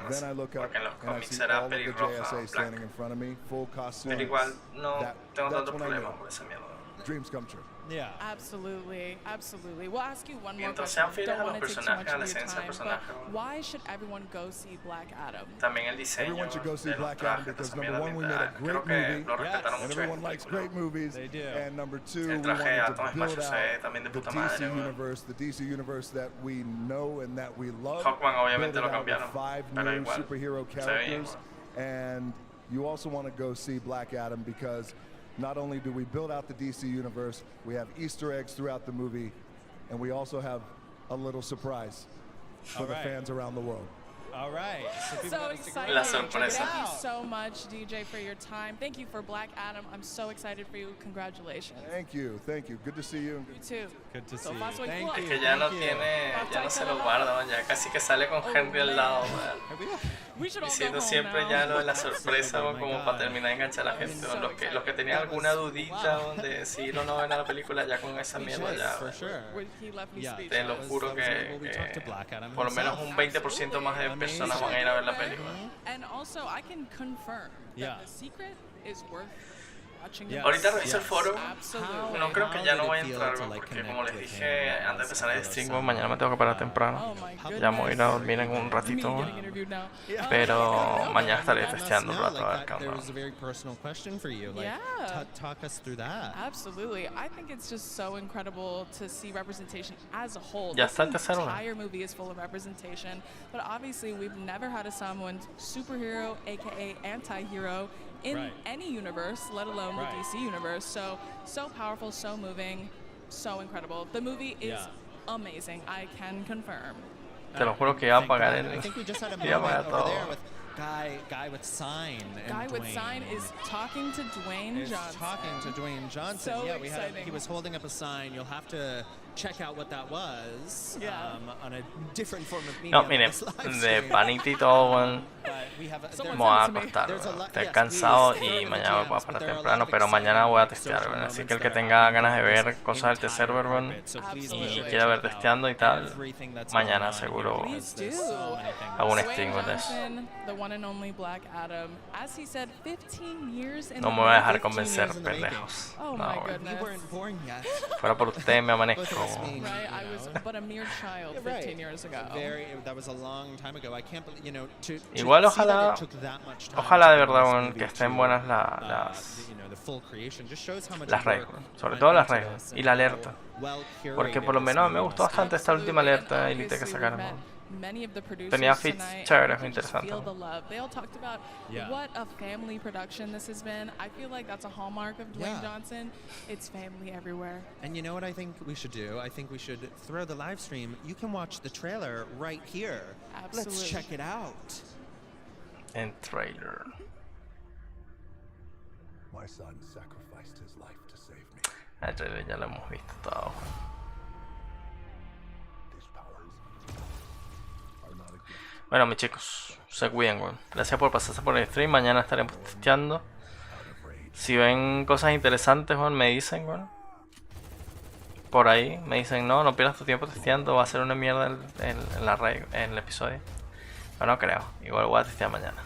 Then I look up and I see all of the JSA standing in front of me, full costume. That's when I know. Dreams come true. Yeah. Absolutely, absolutely. We'll ask you one more question. Don't want to take too much of your time, but why should everyone go see Black Adam? Everyone should go see Black Adam because number one, we made a great movie, and everyone likes great movies. They do. And number two, we wanted to build out the DC universe, that we know and that we love. Build it out with 5 new superhero characters, and you also want to go see Black Adam because not only do we build out the DC universe, we have Easter eggs throughout the movie, and we also have a little surprise for the fans around the world. All right. So excited. Thank you so much, DJ, for your time. Thank you for Black Adam. I'm so excited for you. Congratulations. Thank you. Thank you. Good to see you. You too. Good to see you. Thank you. Es que ya no tiene, ya no se lo guarda, ya casi que sale con Henry al lado, diciendo siempre ya lo de la sorpresa, como para terminar de enganchar a la gente. Los que tenían alguna dudita de si ir o no ver a la película, ya con esa mierda ya. Te lo juro que por lo menos un 20% más de personas van a ir a ver la película. And also, I can confirm that The Secret is worth watching. Ahorita reviso el foro. No creo que ya no voy a entrar porque como les dije antes de empezar el stream, mañana me tengo que parar temprano. Ya me voy a ir a dormir en un ratito, pero mañana estaré testeando un rato a ver qué onda. Talk us through that. Absolutely. I think it's just so incredible to see representation as a whole. Ya está el tercero. The entire movie is full of representation, but obviously we've never had a someone superhero, aka anti-hero, in any universe, let alone the DC universe. So powerful, so moving, so incredible. The movie is amazing. I can confirm. Te lo juro que iba a pagar el. I think we just had a moment over there with Guy with Sign. Guy with Sign is talking to Dwayne Johnson. Talking to Dwayne Johnson. So he was holding up a sign. You'll have to check out what that was on a different form of media. No, miren, de panita y todo, bueno, me voy a acostar, estoy cansado y mañana voy a parar temprano, pero mañana voy a testear, ¿verdad? Así que el que tenga ganas de ver cosas del T-Server, ¿verdad? Y quiera ver testeando y tal, mañana seguro hago un stream de eso. No me voy a dejar convencer, pendejos. No, fuera por usted me amanezco. Igual ojalá de verdad, bueno, que estén buenas las reglas, sobre todo las reglas y la alerta, porque por lo menos me gustó bastante esta última alerta Elite que sacaron, ¿no? many of the producers Tenía feats tonight, chéveres, you can just interesantes. feel the love. They all talked about what a family production this has been. I feel like that's a hallmark of Dwayne Johnson. It's family everywhere. And you know what I think we should do? I think we should throw the live stream. You can watch the trailer right here. Absolutely. Let's check it out. En trailer. My son sacrificed his life to save me. El trailer ya lo hemos visto todo. These powers are not a gift. Bueno, mis chicos, se cuidan, weón. Gracias por pasarse por el stream. Mañana estaremos testeando. Si ven cosas interesantes, weón, me dicen, weón. Por ahí me dicen, no pierdas tu tiempo testeando, va a ser una mierda el episodio. Pero no creo, igual voy a testear mañana.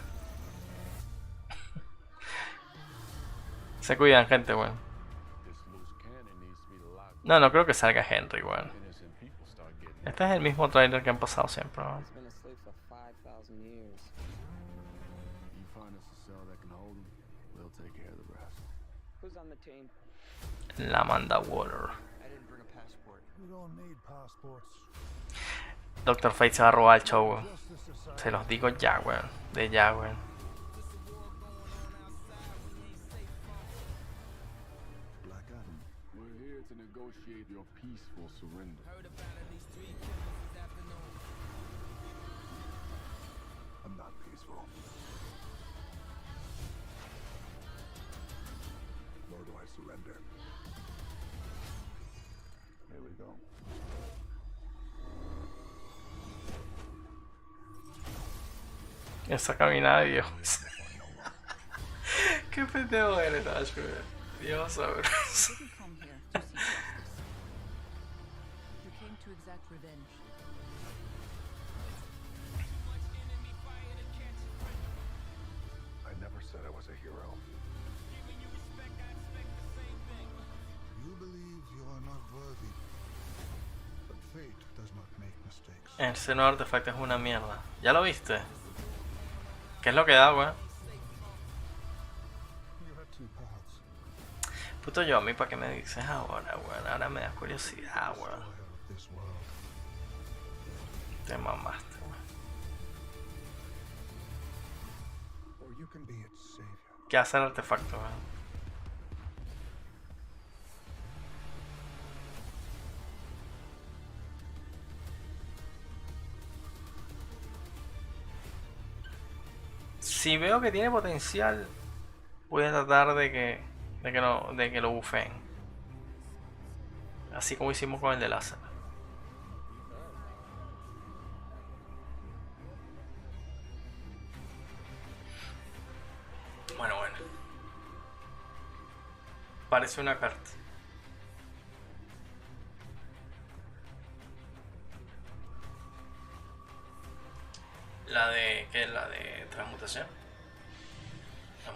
Se cuidan, gente, weón. No creo que salga Henry, weón. Este es el mismo trailer que han pasado siempre, weón. La manda Water. Doctor Fate se va a robar el show, weón. Se los digo ya, weón. De ya, weón. Black Adam, we're here to negotiate your peaceful surrender. I'm not peaceful. Nor do I surrender. Here we go. Esa caminada de Dios. Qué pendejo eres, Ash, weón. Dios sabroso. I never said I was a hero. You believe you are not worthy, but fate does not make mistakes. Ese nuevo artefacto es una mierda. ¿Ya lo viste? ¿Qué es lo que da, weón? You had two paths. Puto yo, a mí para qué me dices ahora, weón. Ahora me da curiosidad, weón. This world. Te mamaste, weón. Or you can be its savior. ¿Qué hace el artefacto, weón? Si veo que tiene potencial, voy a tratar de que lo bufeen. Así como hicimos con el de láser. Bueno. Parece una carta. ¿Qué es la de transmutación?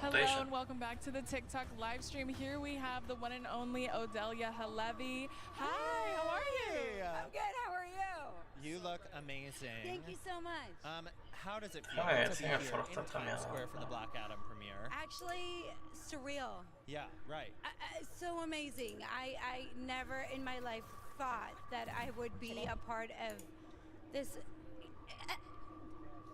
Hello and welcome back to the TikTok live stream. Here we have the one and only Odelia Halevi. Hi, how are you? I'm good. How are you? You look amazing. Thank you so much. How does it feel Ay, to be sí, here el foro in está Times también. Square for the Black Adam premiere? Actually, surreal. Yeah, right. So amazing. I never in my life thought that I would be a part of this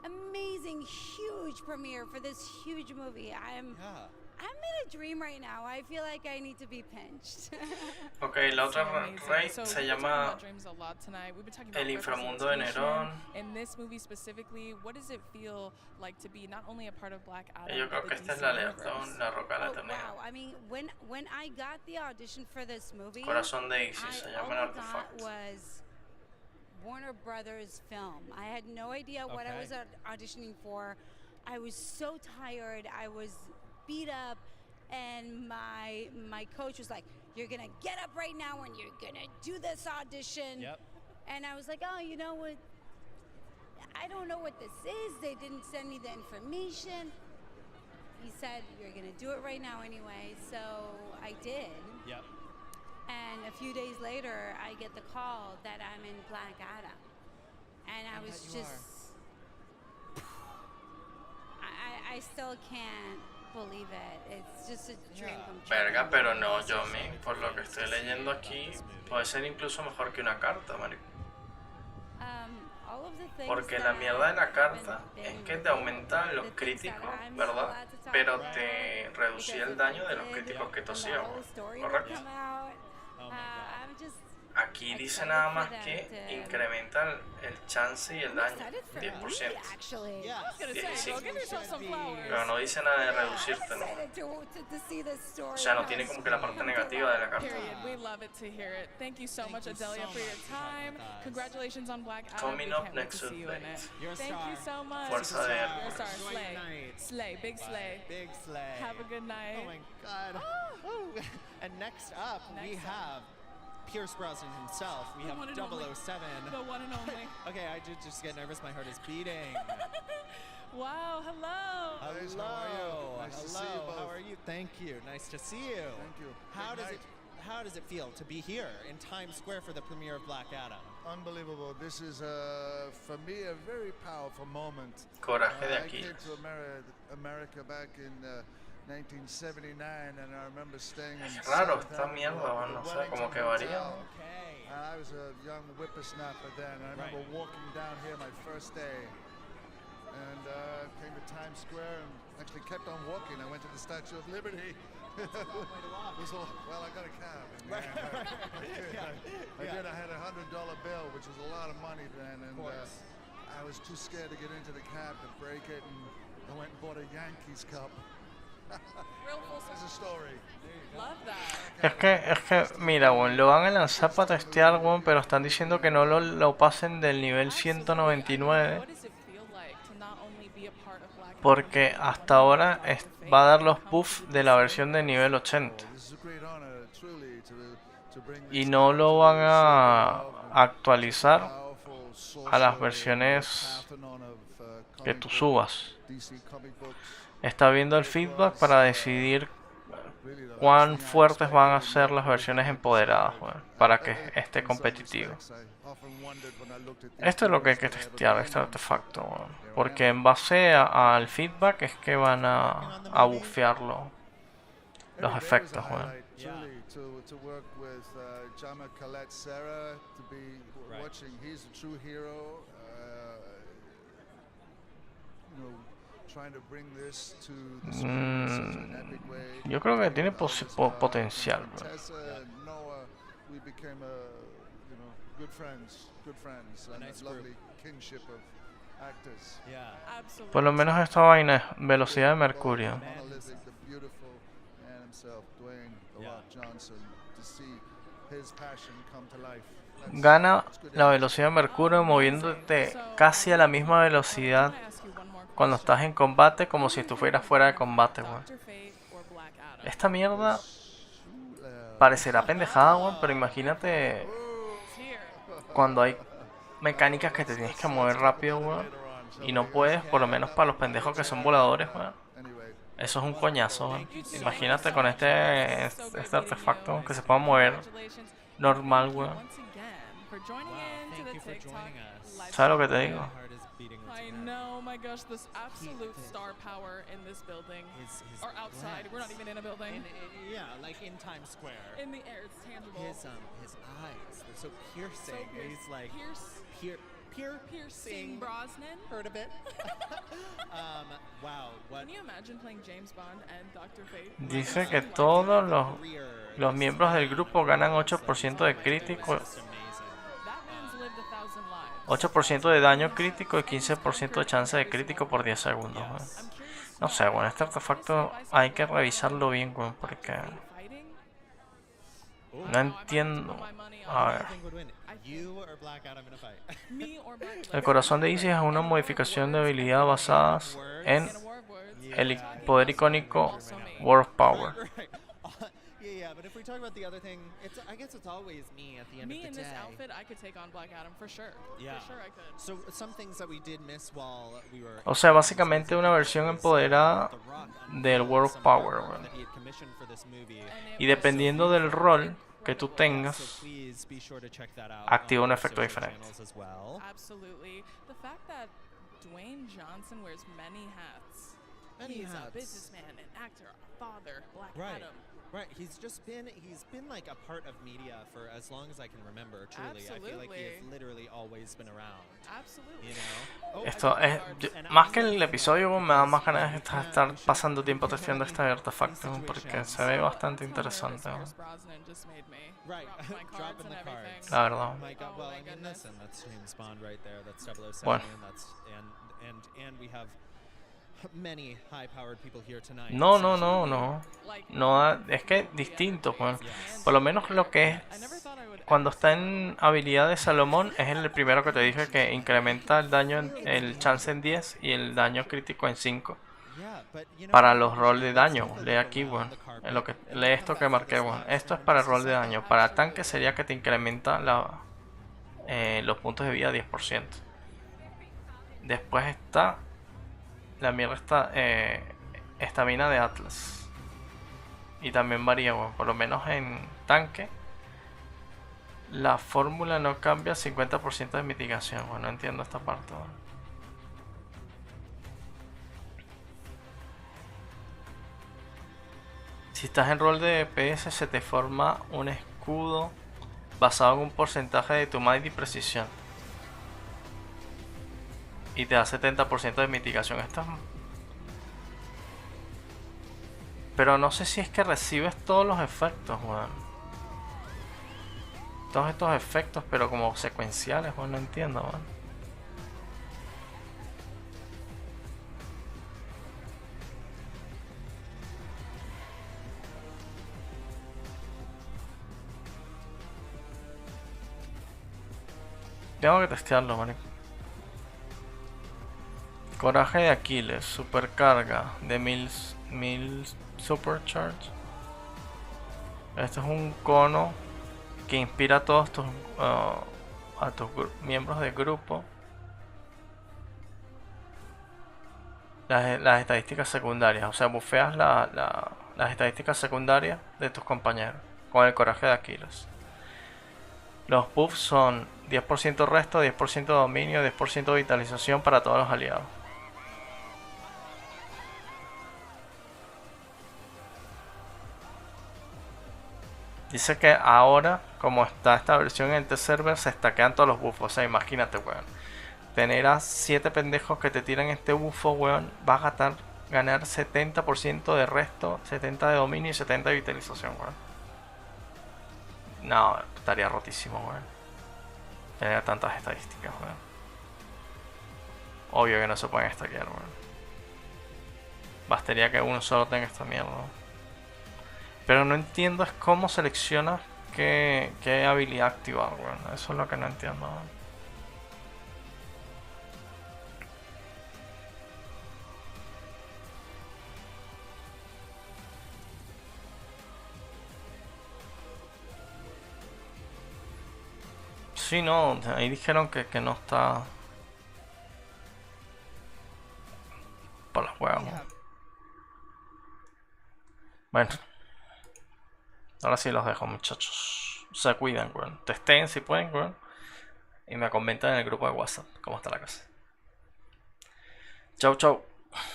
amazing, huge premiere for this huge movie. I'm in a dream right now. I feel like I need to be pinched. Ok, la otra raid se llama El inframundo de Nerón. In this movie specifically, what does it feel like to be not only a part of Black Adam? Yo creo que esta es la León, la Roca de la Eternidad. Wow, I mean, when I got the audition for this movie, Corazón de Isis se llama el all I got artefacto. was Warner Brothers film. I had no idea what I was auditioning for. I was so tired. I was beat up, and my coach was like, "You're gonna get up right now and you're gonna do this audition." Yep. And I was like, "Oh, you know what? I don't know what this is. They didn't send me the information." He said, "You're gonna do it right now anyway." So I did. Yep. And a few days later, I get the call that I'm in Black Adam. And I was just... I still can't believe it. It's just a dream come true. Verga, pero no, Yomi, por lo que estoy leyendo aquí, puede ser incluso mejor que una carta, marico. Porque la mierda de la carta es que te aumenta los críticos, ¿verdad? Pero te reducía el daño de los críticos que tosían, ¿correcto? Aquí dice nada más que incrementa el chance y el daño, 10%. 15. Pero no dice nada de reducirte, ¿no? O sea, no tiene como que la parte negativa de la carta. We love it to hear it. Thank you so much, Adelia, for your time. Congratulations on Black Adam. Coming We up can't wait next to see you in it. You're a Thank you so much. Fuerza de You're a Hércules. star. Slay. Slay. Big slay. Big slay. Have a good night. Oh my god. Ooh. And next up, we have Pierce Brosnan himself. We The have one and only. 007. The one and only. Okay, I did just get nervous. My heart is beating. Wow, hello. Hello. How are you? Nice to see you both. How are you? Thank you. Nice to see you. Thank you. How does it feel to be here in Times Square for the premiere of Black Adam? Unbelievable. This is, for me, a very powerful moment. Coraje de I Aquiles. came to America back in 1979, and I remember staying in Es raro South esta Africa, mierda, man, no the sé, como que Wellington varía. Hotel. And I was a young whippersnapper then. I remember walking down here my first day, and came to Times Square and actually kept on walking. I went to the Statue of Liberty. Well, I got a cab. I did. I had $100 bill, which was a lot of money then, and I was too scared to get into the cab to break it, and I went and bought a Yankees cup. There's a story. Love that. Es que, mira, bueno, lo van a lanzar para testear, bueno, pero están diciendo que no lo pasen del nivel 199. Porque hasta ahora va a dar los buffs de la versión de nivel 80. Y no lo van a actualizar a las versiones que tú subas. Está viendo el feedback para decidir cuán fuertes van a ser las versiones empoderadas, bueno, para que esté competitivo. Esto es lo que hay que testear, este artefacto, bueno, porque en base al feedback es que van a bufearlo, los efectos. Bueno. Yo creo que tiene potencial. Por lo menos esta vaina es velocidad de mercurio. Gana la velocidad de mercurio moviéndote casi a la misma velocidad cuando estás en combate, como si estuvieras fuera de combate, weón. Esta mierda parecerá pendejada, weón, pero imagínate cuando hay mecánicas que te tienes que mover rápido, weón, y no puedes, por lo menos para los pendejos que son voladores, weón. Eso es un coñazo, weón. Imagínate con este artefacto que se pueda mover normal, weón. ¿Sabes lo que te digo? I know, my gosh, this absolute star power in this building. Or outside, we're not even in a building. Yeah, like in Times Square. In the air, it's tangible. His eyes, they're so piercing. He's like piercing Brosnan. Heard of it? Wow, what? Can you imagine playing James Bond and Dr. Fate? Dice que todos los miembros del grupo ganan 8% de crítico, 8% de daño crítico y 15% de chance de crítico por 10 segundos. ¿Eh? No sé, bueno, este artefacto hay que revisarlo bien, bueno, porque no entiendo. A ver. El corazón de Isis es una modificación de habilidad basadas en el poder icónico World Power. Yeah, but if we talk about the other thing, I guess it's always me at the end of the day. Me in this outfit, I could take on Black Adam for sure. Yeah. For sure I could. So some things that we did miss while we were. O sea, básicamente una versión empoderada del World Power, bueno. Y dependiendo del rol que tú tengas, activa un efecto diferente. Absolutely. The fact that Dwayne Johnson wears many hats. He's a businessman, an actor, a father, Black Adam. Right, he's been like a part of media for as long as I can remember. Truly, Absolutely. I feel like he has literally always always been around. Absolutely. You know? Esto es, más que el episodio, me da más ganas de estar pasando tiempo testeando este artefacto, porque se ve bastante interesante. Right. Drop in the cards. La verdad. Oh my God. Well, I mean, listen, that's James Bond right there. That's 007. Bueno. And we have many high-powered people here tonight. No, es que distinto, pues. Por lo menos lo que es cuando está en habilidad de Salomón es el primero que te dije que incrementa el daño, el chance en 10 y el daño crítico en 5. Para los roles de daño, lee aquí, bueno, en lo que lee esto que marqué, bueno. Esto es para el rol de daño. Para tanque sería que te incrementa los puntos de vida 10%. Después está la mierda, está estamina de Atlas. Y también varía, bueno, por lo menos en tanque la fórmula no cambia 50% de mitigación. Bueno, no entiendo esta parte, bueno. Si estás en rol de DPS se te forma un escudo basado en un porcentaje de tu might y precisión. Y te da 70% de mitigación. Esto es... Pero no sé si es que recibes todos los efectos, weón. Todos estos efectos, pero como secuenciales, weón, no entiendo, weón. Tengo que testearlo, marico. Coraje de Aquiles, supercarga de 1000 supercharge. Esto es un cono que inspira a todos tus miembros del grupo. Las estadísticas secundarias, o sea, bufeas las estadísticas secundarias de tus compañeros con el coraje de Aquiles. Los buffs son 10% resto, 10% dominio, 10% vitalización para todos los aliados. Dice que ahora, como está esta versión en el server, se stackean todos los buffos. O sea, imagínate, weón. Tener a 7 pendejos que te tiran este buffo, weón. Vas a ganar 70% de resto, 70% de dominio y 70% de vitalización, weón. No, estaría rotísimo, weón. Tener tantas estadísticas, weón. Obvio que no se pueden stackear, weón. Bastaría que uno solo tenga esta mierda, ¿no? Pero no entiendo es cómo seleccionas qué habilidad activar, weón. Eso es lo que no entiendo, weón. Sí, no, ahí dijeron que no está por las huevas. Bueno, ahora sí los dejo, muchachos. Se cuidan, weón. Testeen si pueden, weón. Y me comentan en el grupo de WhatsApp cómo está la cosa. Chau, chau.